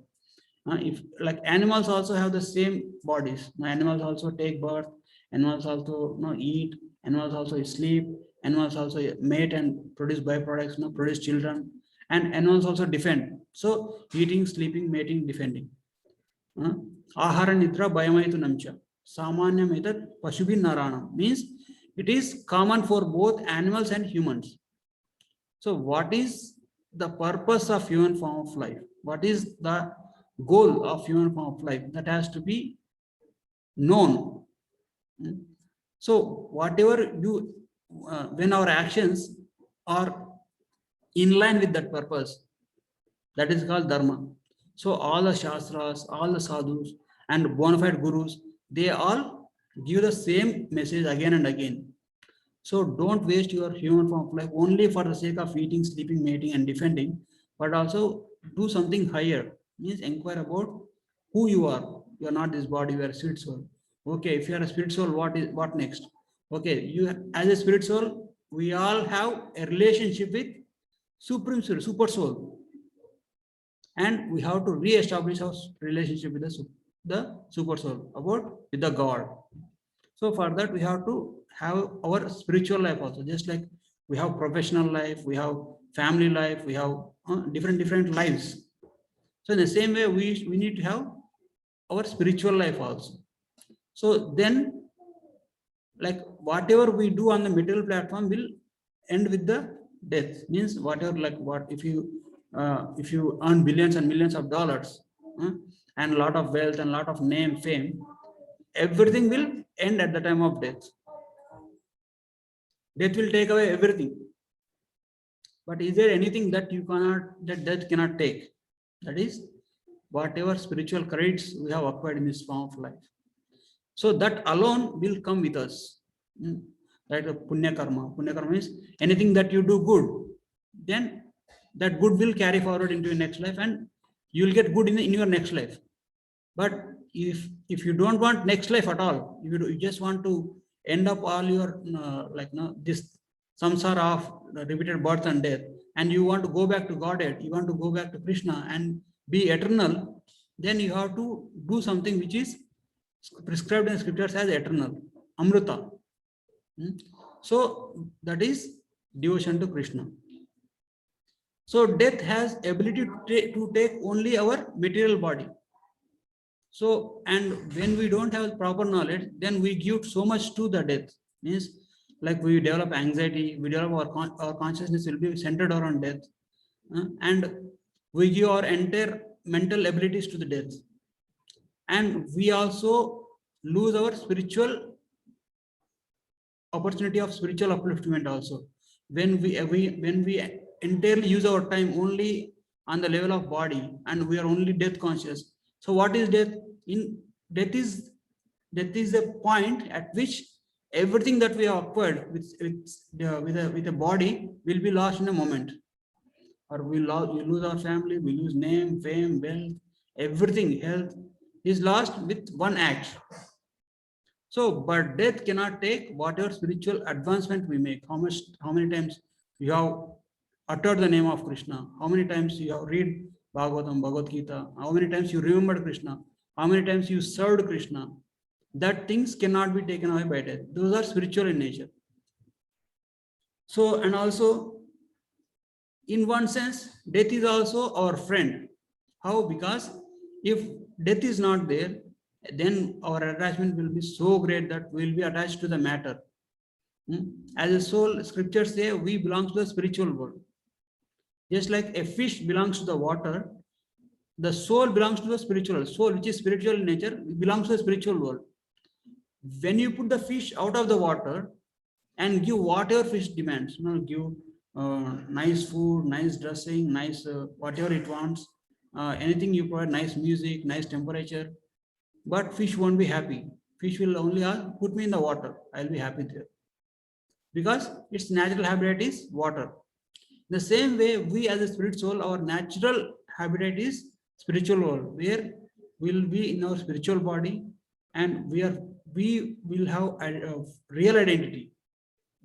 If like animals also have the same bodies. Animals also take birth. Animals also eat. Animals also sleep. Animals also mate and produce byproducts. Produce children. And animals also defend. So eating, sleeping, mating, defending. Ahara nidra bhayamaitu namcha. Samanyam etat pashubhin naranam. Means it is common for both animals and humans. So what is the purpose of human form of life? What is the goal of human form of life? That has to be known. So whatever when our actions are in line with that purpose, that is called dharma. So all the shastras, all the sadhus and bona fide gurus, they all give the same message again and again. So don't waste your human form of life only for the sake of eating, sleeping, mating, and defending, but also do something higher. Means inquire about who you are. You are not this body, you are a spirit soul. Okay, if you are a spirit soul, what next? Okay, you as a spirit soul, we all have a relationship with supreme spirit, super soul. And we have to re-establish our relationship with the super soul, with the God. So for that, we have to have our spiritual life also, just like we have professional life, we have family life, we have different lives. So in the same way, we need to have our spiritual life also. So then, like whatever we do on the material platform will end with the death. Means whatever, like what if you earn billions and millions of dollars, and a lot of wealth and a lot of name, fame, everything will end at the time of death. Death will take away everything. But is there anything that death cannot take? That is whatever spiritual credits we have acquired in this form of life. So that alone will come with us. Right? Punya karma. Punya karma is anything that you do good, then that good will carry forward into your next life, and you will get good in your next life. But if you don't want next life at all, you just want to end up all your this samsara of repeated birth and death, and you want to go back to Godhead, you want to go back to Krishna and be eternal, then you have to do something which is prescribed in scriptures as eternal, Amrita. So that is devotion to Krishna. So death has ability to take only our material body. So, and when we don't have proper knowledge, then we give so much to the death. Means like we develop anxiety, we develop our consciousness will be centered around death, and we give our entire mental abilities to the death, and we also lose our spiritual opportunity of spiritual upliftment also. When we entirely use our time only on the level of body, and we are only death conscious. So what is death? Death is a point at which everything that we have acquired with a body will be lost in a moment. Or we lose our family, we lose name, fame, wealth, everything, health is lost with one act. So, but death cannot take whatever spiritual advancement we make. How many times you have uttered the name of Krishna? How many times you have read Bhagavatam, Bhagavad Gita? How many times you remembered Krishna? How many times you served Krishna? That things cannot be taken away by death. Those are spiritual in nature. So, and also, in one sense, death is also our friend. How? Because if death is not there, then our attachment will be so great that we will be attached to the matter. As a soul, scriptures say we belong to the spiritual world. Just like a fish belongs to the water, the soul belongs to the spiritual world. Soul, which is spiritual in nature, belongs to the spiritual world. When you put the fish out of the water and give whatever fish demands, give nice food, nice dressing, nice whatever it wants, anything you provide, nice music, nice temperature, but fish won't be happy. Fish will only ask, put me in the water, I'll be happy there. Because its natural habitat is water. The same way, we as a spirit soul, our natural habitat is spiritual world, where we will be in our spiritual body, and we will have a real identity.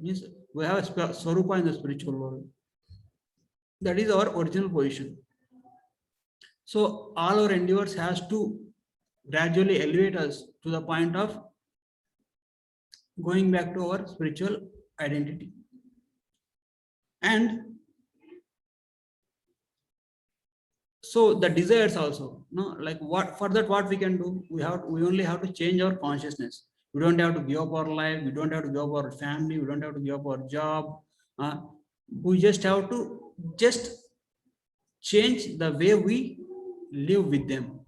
Means we have a swarupa in the spiritual world. That is our original position. So all our endeavors has to gradually elevate us to the point of going back to our spiritual identity. And so the desires also, like what for that, what we can do, we only have to change our consciousness. We don't have to give up our life, we don't have to give up our family, we don't have to give up our job. We just have to change the way we live with them.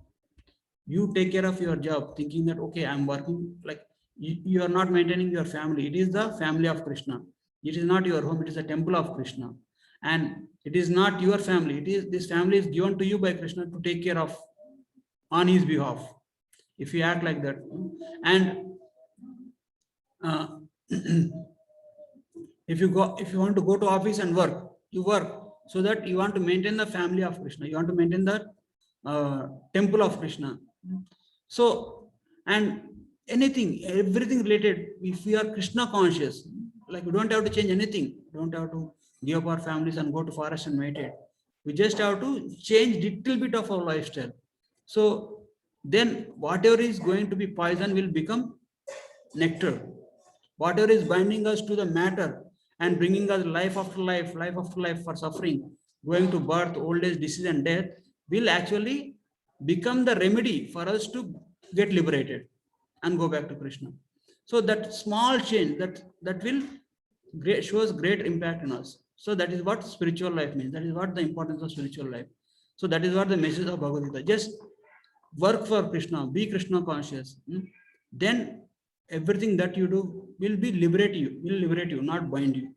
You take care of your job thinking that, okay, I'm working, like you are not maintaining your family. It is the family of Krishna. It is not your home, it is a temple of Krishna. And it is not your family. It is, this family is given to you by Krishna to take care of on his behalf. If you act like that, and if you want to go to office and work, you work so that you want to maintain the family of Krishna. You want to maintain the temple of Krishna. So, and everything related, if we are Krishna conscious, like we don't have to change anything. We don't have to give up our families and go to forest and meditate. We just have to change little bit of our lifestyle. So then whatever is going to be poison will become nectar. Whatever is binding us to the matter and bringing us life after life for suffering, going to birth, old age, disease and death, will actually become the remedy for us to get liberated and go back to Krishna. So that small change that will shows great impact in us. So that is what spiritual life means. That is what the importance of spiritual life. So that is what the message of Bhagavad Gita. Just work for Krishna, be Krishna conscious. Then everything that you do will liberate you, not bind you.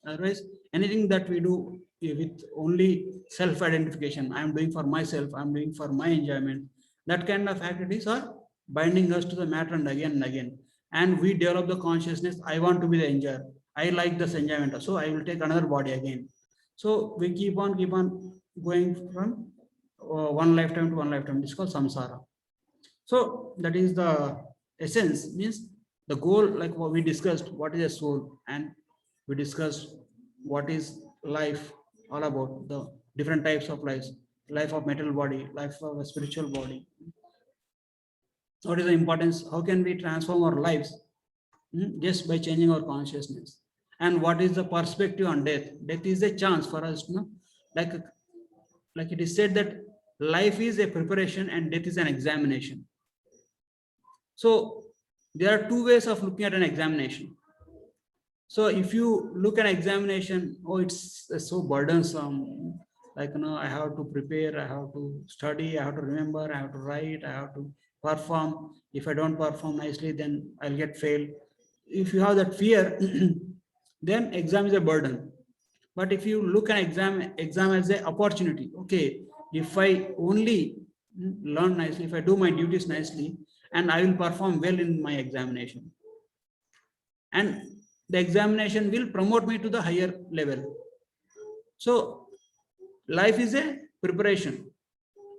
Otherwise, anything that we do with only self-identification, I am doing for myself, I am doing for my enjoyment, that kind of activities are binding us to the matter and again. And we develop the consciousness, I want to be the enjoyer. I like this enjoyment, so I will take another body again. So we keep on going from one lifetime to one lifetime. This is called samsara. So that is the essence, means the goal, like what we discussed, what is a soul, and we discussed what is life all about, the different types of lives, life of metal body, life of a spiritual body. What is the importance? How can we transform our lives? Just by changing our consciousness. And what is the perspective on death? Death is a chance for us, like like it is said that life is a preparation and death is an examination. So there are two ways of looking at an examination. So if you look at examination, oh, it's so burdensome. Like, I have to prepare, I have to study, I have to remember, I have to write, I have to perform. If I don't perform nicely, then I'll get failed. If you have that fear, then exam is a burden. But if you look at exam as an opportunity, okay, if I only learn nicely, if I do my duties nicely, and I will perform well in my examination, and the examination will promote me to the higher level. So life is a preparation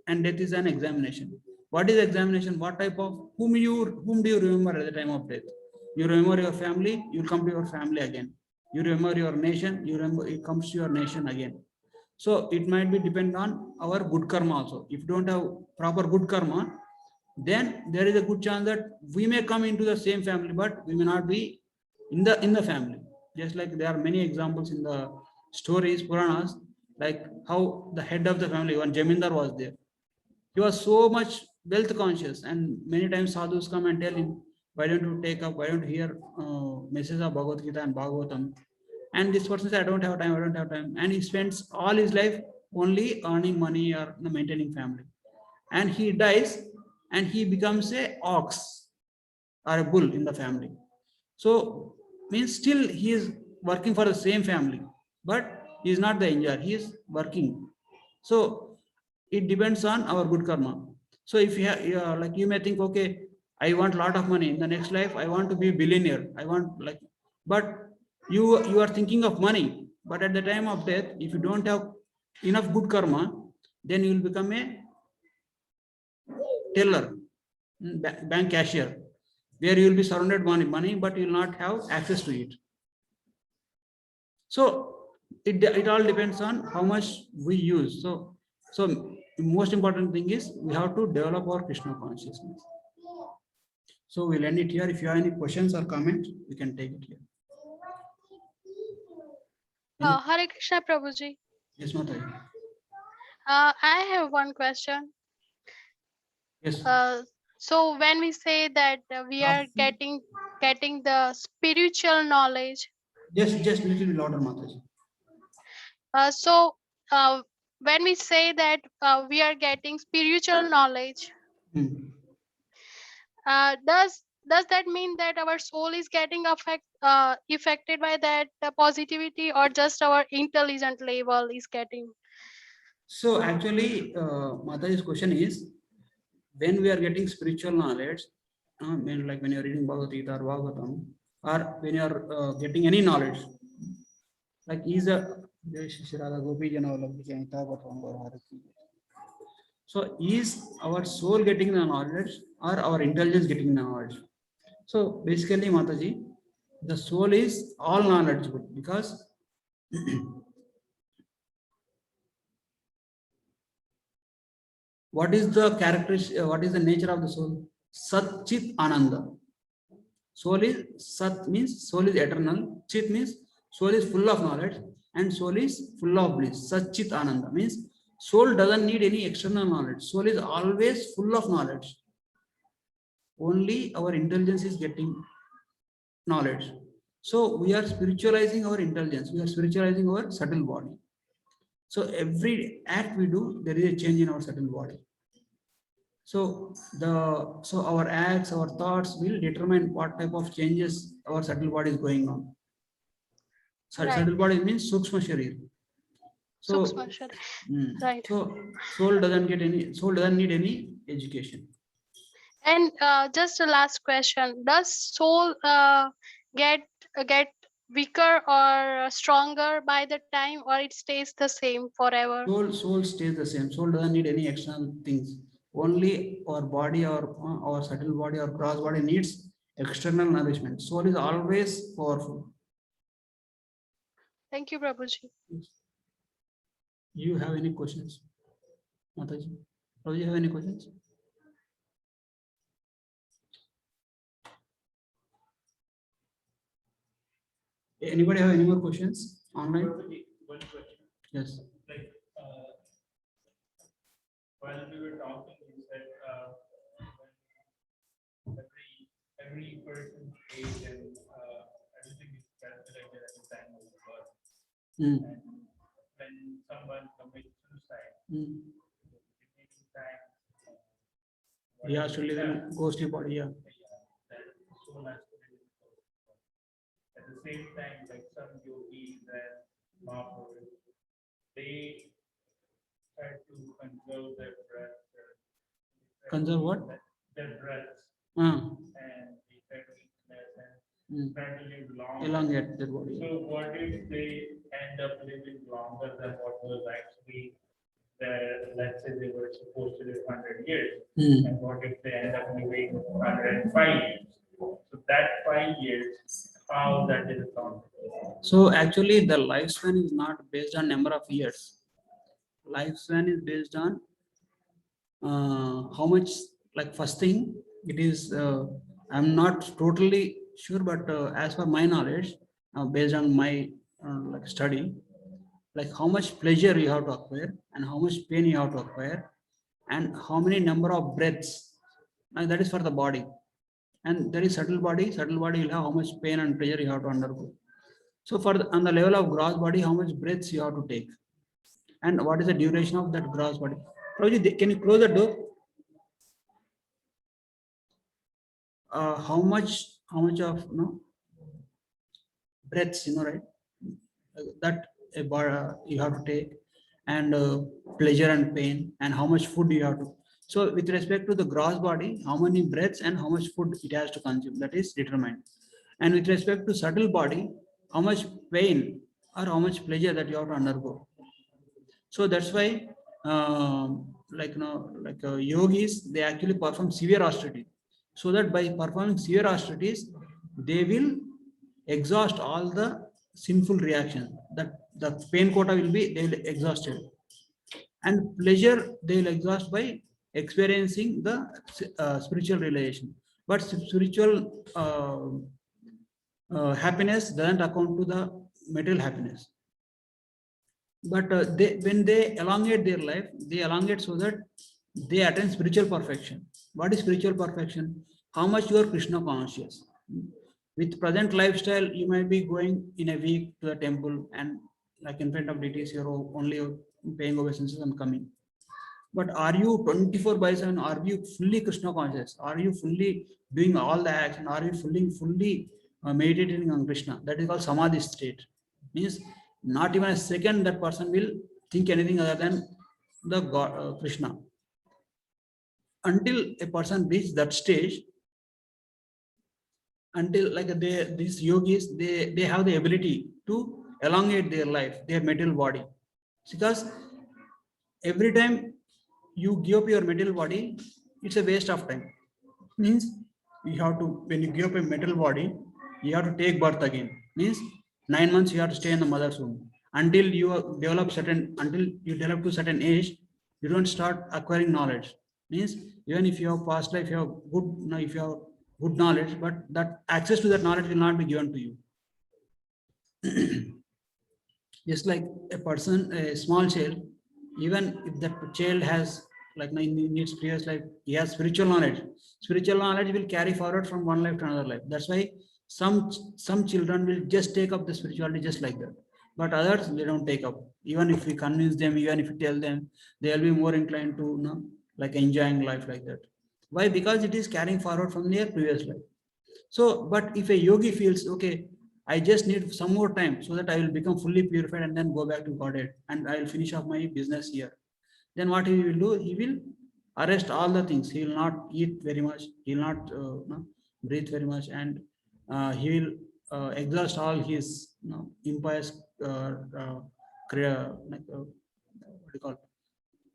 and death is an examination. What is examination? What type of, whom do you remember at the time of death? You remember your family, you come to your family again. You remember your nation, you remember it comes to your nation again. So it might be depend on our good karma also. If you don't have proper good karma, then there is a good chance that we may come into the same family, but we may not be in the family. Just like there are many examples in the stories, Puranas, like how the head of the family, one Jamindar was there. He was so much wealth conscious, and many times sadhus come and tell him, why don't you take up, why don't you hear messages of Bhagavad Gita and Bhagavatam? And this person said, I don't have time. And he spends all his life only earning money or maintaining family. And he dies and he becomes a ox or a bull in the family. So means still he is working for the same family, but he is not the enjoyer, he is working. So it depends on our good karma. So if you have, like you may think, okay, I want a lot of money in the next life, I want to be a billionaire, I want like, but you are thinking of money, but at the time of death, if you don't have enough good karma, then you will become a teller, bank cashier, where you will be surrounded by money, but you will not have access to it. So it all depends on how much we use. So the most important thing is we have to develop our Krishna consciousness. So we'll end it here. If you have any questions or comments, we can take it here. Hare Krishna Prabhuji. Yes, Mataji. I have one question. Yes. So when we say that we are getting the spiritual knowledge, just little bit louder, Mataji. so when we say that we are getting spiritual knowledge, does that mean that our soul is getting affected by that positivity, or just our intelligent level is getting? So actually, Mataji's question is, when we are getting spiritual knowledge, like when you're reading Bhagavad Gita or Bhagavatam, or when you're getting any knowledge, like so is our soul getting the knowledge or our intelligence getting the knowledge? So basically, Mataji, the soul is all knowledgeable, because what is the characteristic, what is the nature of the soul? Sat Chit Ananda. Soul is Sat means soul is eternal, Chit means soul is full of knowledge, and soul is full of bliss. Sat Chit Ananda means soul doesn't need any external knowledge. Soul is always full of knowledge. only our intelligence is getting knowledge. So we are spiritualizing our intelligence, we are spiritualizing our subtle body. So every act we do, there is a change in our subtle body. So our acts, our thoughts will determine what type of changes our subtle body is going on. Right. Subtle body means Sukshma Sharir. So, Sukshma Sharir. mm, Right. so soul doesn't need any education. And just a last question: does soul get weaker or stronger by the time, or it stays the same forever? Soul stays the same. Soul doesn't need any external things. Only our body or our subtle body or cross body needs external nourishment. Soul is always powerful. Thank you, Prabhuji. You have any questions, Mataji? Do you have any questions? Anybody have any more questions online? One question. Yes. Like, while we were talking, you said every person's age and everything is calculated at the time of birth. Mm. And when someone commits suicide, Mm. it takes time. He has to live in ghostly body. Yeah. That soul has to live in the ghostly body. At the same time, like some yogis and Mahaprabhus, they try to conserve their breath. Conserve what? Their breath, Ah. and they try to eat less and Mm. try to live long. Elongate their body. So what if they end up living longer than what was actually their, let's say they were supposed to live 100 years, Mm. and what if they end up living 105 years? So that 5 years, how that is accounted? So actually, the lifespan is not based on number of years. Lifespan is based on how much. Like first thing, it is. I'm not totally sure, but as per my knowledge, based on my like study, like how much pleasure you have to acquire and how much pain you have to acquire, and how many number of breaths. And that is for the body. And there is subtle body. Subtle body will have how much pain and pleasure you have to undergo. So for on the level of gross body, how much breaths you have to take, and what is the duration of that gross body? Prabhuji, can you close the door? How much of breaths, right? That you have to take, and pleasure and pain, and how much food you have to. So with respect to the gross body, how many breaths and how much food it has to consume, that is determined. And with respect to subtle body, how much pain or how much pleasure that you have to undergo. So that's why, yogis, they actually perform severe austerities, so that by performing severe austerities, they will exhaust all the sinful reactions. That the pain quota will be they will exhaust it, and pleasure they will exhaust by experiencing the spiritual realization. But spiritual happiness doesn't account to the material happiness. But when they elongate their life, they elongate so that they attain spiritual perfection. What is spiritual perfection? How much you are Krishna conscious. With present lifestyle, you might be going in a week to the temple and like in front of deities, you're only paying obeisances and coming. But are you 24/7? Are you fully Krishna conscious? Are you fully doing all the acts? And are you fully meditating on Krishna? That is called samadhi state. Means not even a second that person will think anything other than the God, Krishna. Until a person reaches that stage, until like these yogis, they have the ability to elongate their life, their material body, because every time you give up your material body, it's a waste of time. Means you have to, when you give up a material body, you have to take birth again. Means 9 months you have to stay in the mother's womb until you until you develop to certain age, you don't start acquiring knowledge. Means even if you have past life, you have if you have good knowledge, but that access to that knowledge will not be given to you. Just like a person, a small child, even if that child has like in its previous life, he has spiritual knowledge. Spiritual knowledge will carry forward from one life to another life. That's why some children will just take up the spirituality just like that. But others, they don't take up. Even if we convince them, even if we tell them, they'll be more inclined to, like enjoying life like that. Why? Because it is carrying forward from their previous life. So, but if a yogi feels, okay, I just need some more time so that I will become fully purified and then go back to Godhead and I will finish off my business here. Then what he will do? He will arrest all the things. He will not eat very much. He will not breathe very much, and he will exhaust all his impious what do you call it?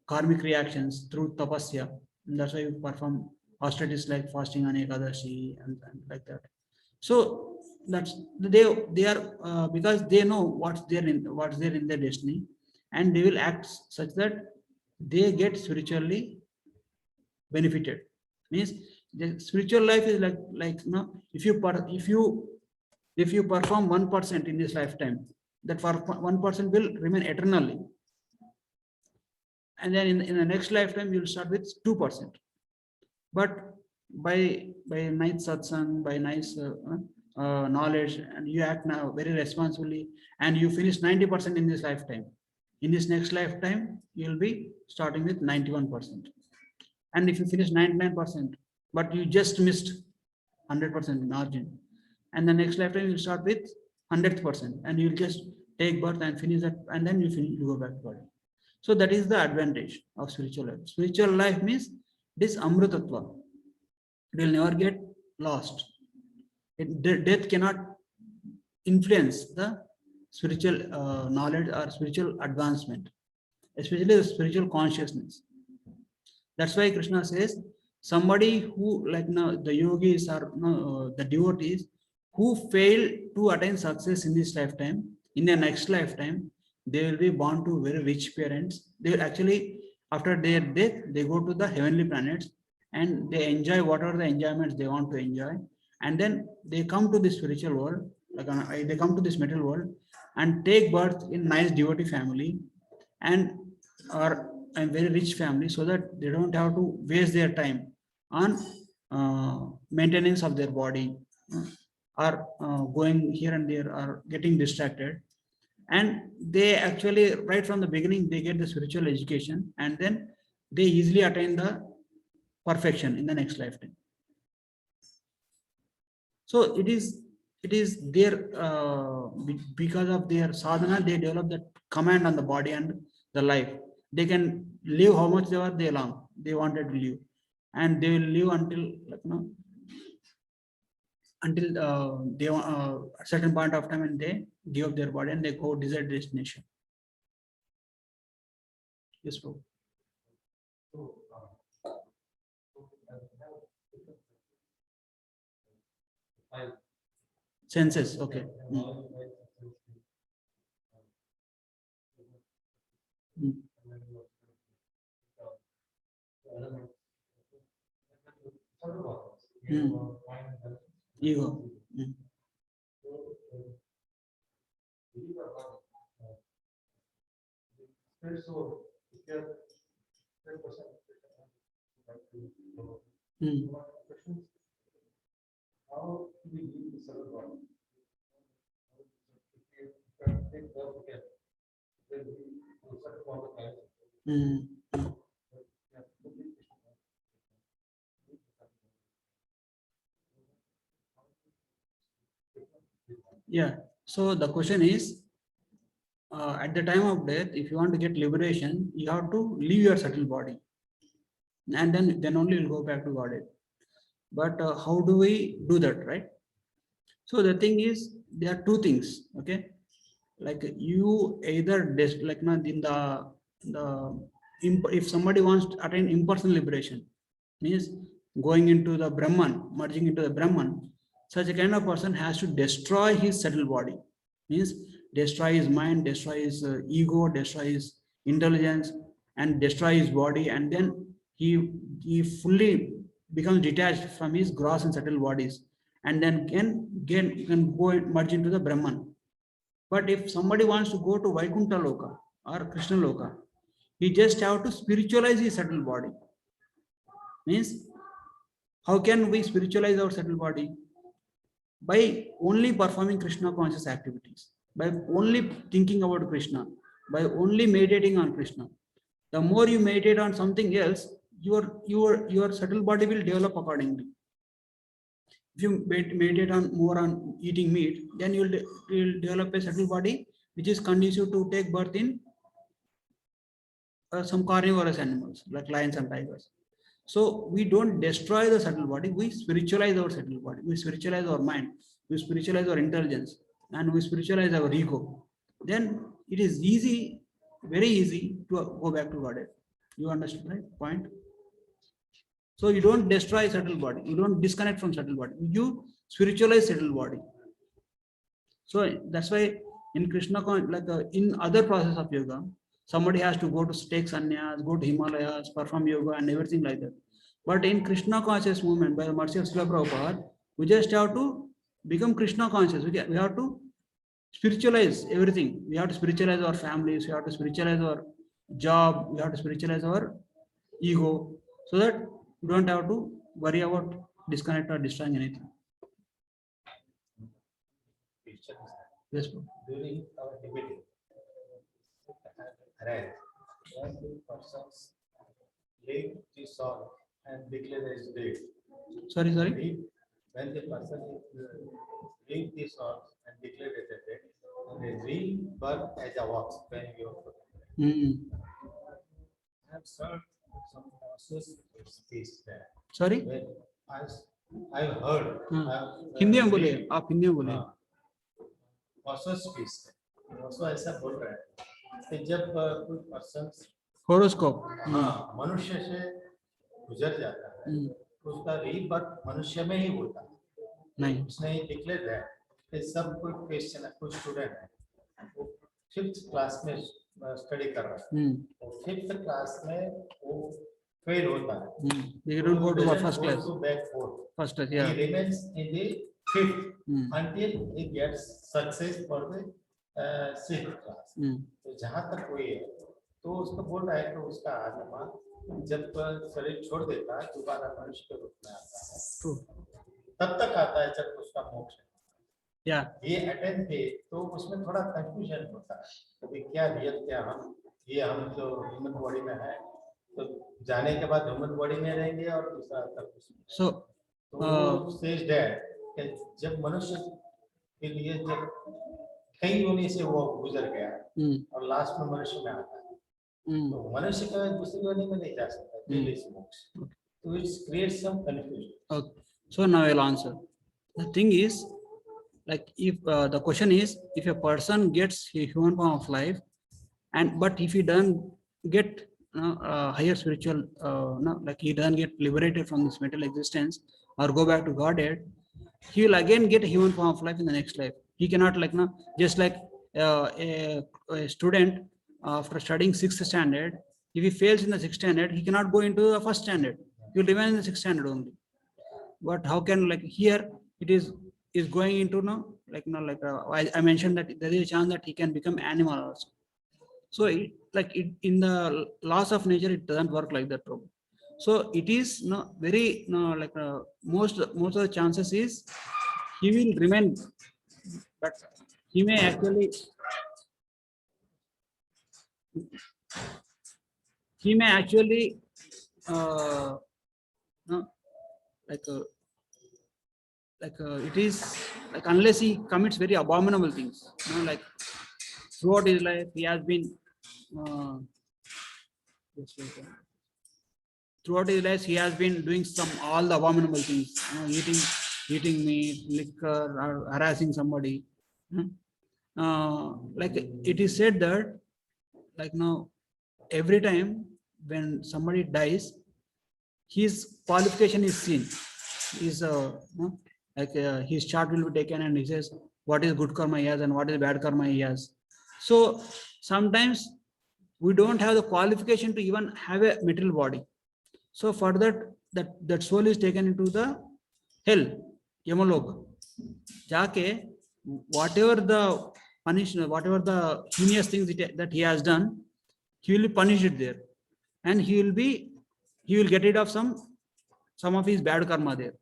Karmic reactions through tapasya. And that's why you perform austerities like fasting on Ekadashi and like that. So that's they are because they know what's there in their destiny, and they will act such that they get spiritually benefited. Means the spiritual life is like if you perform 1% in this lifetime, that for 1% will remain eternally, and then in the next lifetime you'll start with 2%. But by nice satsang, by nice knowledge, and you act now very responsibly, and you finish 90% in this lifetime. In this next lifetime, you'll be starting with 91%. And if you finish 99%, but you just missed 100% margin, and the next lifetime you'll start with 100%, and you'll just take birth and finish that, and then you go back to God. So that is the advantage of spiritual life. Spiritual life means this amrutatva. It will never get lost. Death cannot influence the spiritual knowledge or spiritual advancement, especially the spiritual consciousness. That's why Krishna says somebody who like the yogis or the devotees who fail to attain success in this lifetime, in their next lifetime, they will be born to very rich parents. They will actually, after their death, they go to the heavenly planets and they enjoy whatever the enjoyments they want to enjoy. And then they come to the spiritual world, like they come to this material world and take birth in nice devotee family and or a very rich family, so that they don't have to waste their time on maintenance of their body or going here and there or getting distracted. And they actually right from the beginning they get the spiritual education, and then they easily attain the perfection in the next lifetime. So it is their because of their sadhana they develop that command on the body and the life. They can live how much they wanted to live, and they will live until they a certain point of time, and they give up their body and they go desired destination. Yes, bro. Senses, okay. Ego. How do we use the subtle body? Yeah. So the question is, at the time of death, if you want to get liberation, you have to leave your subtle body, and then only you'll go back to Godhead. But how do we do that, right? So the thing is, there are two things. Okay, like you either like in if somebody wants to attain impersonal liberation, means going into the Brahman, merging into the Brahman, such a kind of person has to destroy his subtle body, means destroy his mind, destroy his ego, destroy his intelligence, and destroy his body, and then he fully becomes detached from his gross and subtle bodies, and then can go and merge into the Brahman. But if somebody wants to go to Vaikuntha Loka or Krishna Loka, He just have to spiritualize his subtle body. Means, how can we spiritualize our subtle body? By only performing Krishna conscious activities, by only thinking about Krishna, by only meditating on Krishna. The more you meditate on something else, your subtle body will develop accordingly. If you meditate on more on eating meat, then you'll develop a subtle body which is conducive to take birth in some carnivorous animals like lions and tigers. So we don't destroy the subtle body, we spiritualize our subtle body, we spiritualize our mind, we spiritualize our intelligence, and we spiritualize our ego. Then it is easy, very easy to go back to Godhead. You understand, right? Point. So you don't destroy subtle body, you don't disconnect from subtle body, you spiritualize subtle body. So that's why in Krishna, in other process of yoga, somebody has to go to take sannyas, go to Himalayas, perform yoga and everything like that. But in Krishna conscious movement, by the mercy of Srila Prabhupada, we just have to become Krishna conscious. We have to spiritualize everything. We have to spiritualize our families, we have to spiritualize our job, we have to spiritualize our ego, so that you don't have to worry about disconnect or destroying anything. Yes, bro. During our debating, read when the persons leave the song and declare his dead. Sorry. When the person leave the song and declare it as dead, and they rebirth as a wax when you have served some process of space there. Sorry. When I've heard. Hindi में बोलिए, आप हिंदी में बोलिए. Process space वो ऐसा बोल रहा है कि जब कोई पर्सन होरोस्कोप. हाँ मनुष्य से गुजर जाता है तो उसका रीबर्थ मनुष्य में ही होता है. नहीं, उसने डिक्लेयर है कि सब कोई क्वेश्चन है, कुछ स्टूडेंट है वो 5th क्लास में स्टडी कर रहा है और 5th क्लास में वो फेल होता है. You don't go to first class. Go back fourth. First class, yeah. He remains in the 5th until he gets success for the 6th class. तो जहाँ तक कोई है तो उसको बोल रहा है कि उसका आत्मा जब शरीर छोड़ देता है दोबारा मनुष्य के रूप में आता है. तब तक आता है जब उसका मोक्ष है. ये अटेंड थे तो उसमें थोड़ा कंफ्यूजन होता है कभी क्या रियल क्या हम जो ह्यूमन बॉडी में है तो जाने के बाद ह्यूमन बॉडी में रहेंगे और दूसरा तब तो सेज दैट जब मनुष्य के लिए जब कई योनि से वो गुजर गया और लास्ट में मनुष्य में आता है तो मनुष्य का दूसरी योनि में नहीं जा सकता दिल्ली से मोक्ष. तो it's create some confusion. Okay. So now I'll answer. The thing is, like if the question is, if a person gets a human form of life, but if he doesn't get higher spiritual, like he doesn't get liberated from this material existence or go back to Godhead, he will again get a human form of life in the next life. He cannot just like a student after studying 6th standard, if he fails in the 6th standard, he cannot go into the 1st standard. He will remain in the 6th standard only. But how can here it is going into I mentioned that there is a chance that he can become animal also. So in the laws of nature it doesn't work like that, bro. So it is very most of the chances is he will remain, but he may actually it is unless he commits very abominable things, throughout his life he has been doing all the abominable things, eating meat, liquor, or harassing somebody. It is said that every time when somebody dies, his qualification is seen. His chart will be taken and he says what is good karma he has and what is bad karma he has. So sometimes we don't have the qualification to even have a material body. So for that soul is taken into the hell, Yamaloka. Jaake, whatever the punishment, whatever the heinous things that he has done, he will be punished there, and he will get rid of some of his bad karma there.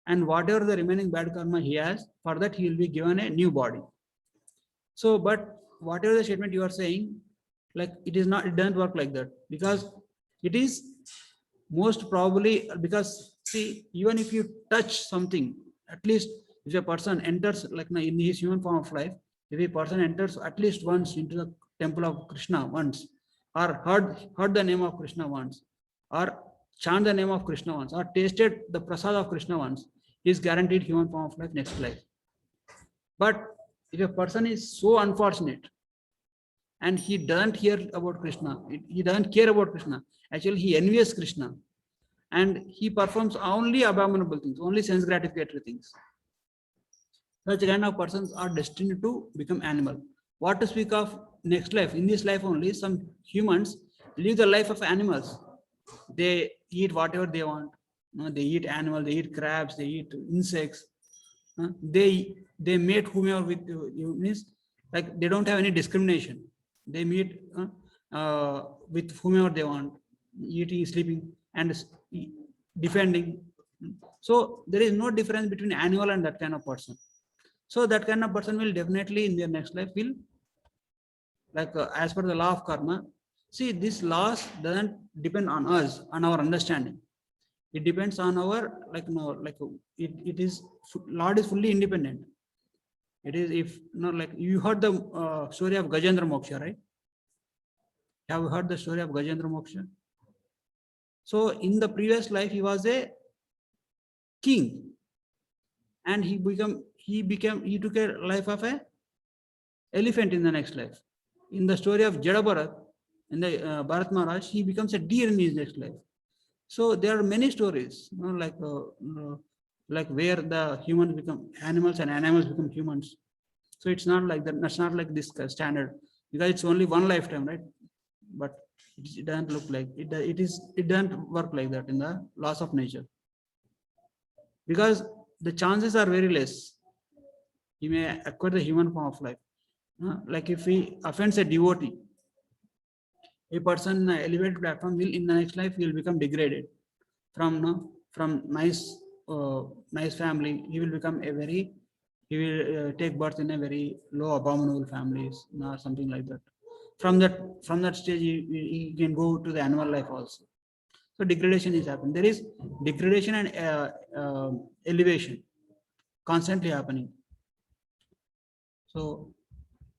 And whatever the remaining bad karma he has, for that he will be given a new body. So, but whatever the statement you are saying, like it doesn't work like that, because it is most probably, because see, even if you touch something, at least if a person enters like in his human form of life, if a person enters at least once into the temple of Krishna once, or heard the name of Krishna once, or chant the name of Krishna once, or tasted the prasad of Krishna once, he is guaranteed human form of life next life. But if a person is so unfortunate and he doesn't hear about Krishna, he doesn't care about Krishna, actually he envies Krishna, and he performs only abominable things, only sense gratificatory things, such kind of persons are destined to become animal. What to speak of next life? In this life only, some humans live the life of animals. They eat whatever they want. They eat animals, they eat crabs, they eat insects. They mate whomever with you, means like they don't have any discrimination. They meet with whomever they want, eating, sleeping, and defending. So there is no difference between animal and that kind of person. So that kind of person will definitely in their next life will, like as per the law of karma. See, this laws doesn't depend on us, on our understanding. It depends on our it is Lord is fully independent. It is, if like you heard the story of Gajendra Moksha, right? Have you heard the story of Gajendra Moksha? So in the previous life he was a king, and he took a life of a elephant in the next life. In the story of Jada Bharat, in the Bharat Maharaj, he becomes a deer in his next life. So there are many stories, like where the humans become animals and animals become humans. So it's not like that. That's not like this standard, because it's only one lifetime, right? But it doesn't look like it. It doesn't work like that in the laws of nature, because the chances are very less he may acquire the human form of life. Like if he offends a devotee, a person in an elevated platform will in the next life he will become degraded from nice family. He will take birth in a very low abominable families, or something like that. From that stage he can go to the animal life also. So degradation is happening. There is degradation and elevation constantly happening. So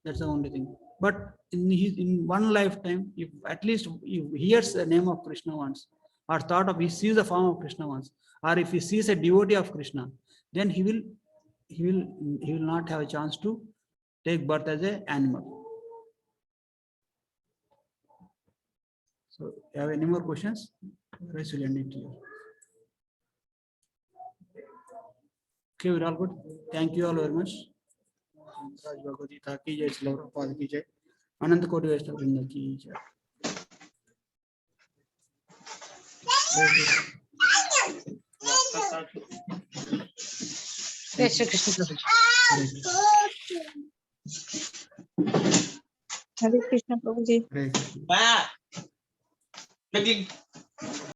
that's the only thing. But in one lifetime, if at least he hears the name of Krishna once, or he sees the form of Krishna once, or if he sees a devotee of Krishna, then he will not have a chance to take birth as an animal. So, you have any more questions? Otherwise, we'll end it here. Okay, we're all good. Thank you all very much. राज भगवती था की जय, श्री प्रभुपाद की जय, अनंत कोटि वैष्णव वृंद की जय। जय श्री कृष्ण। हरे कृष्ण प्रभु जी। हरे कृष्ण।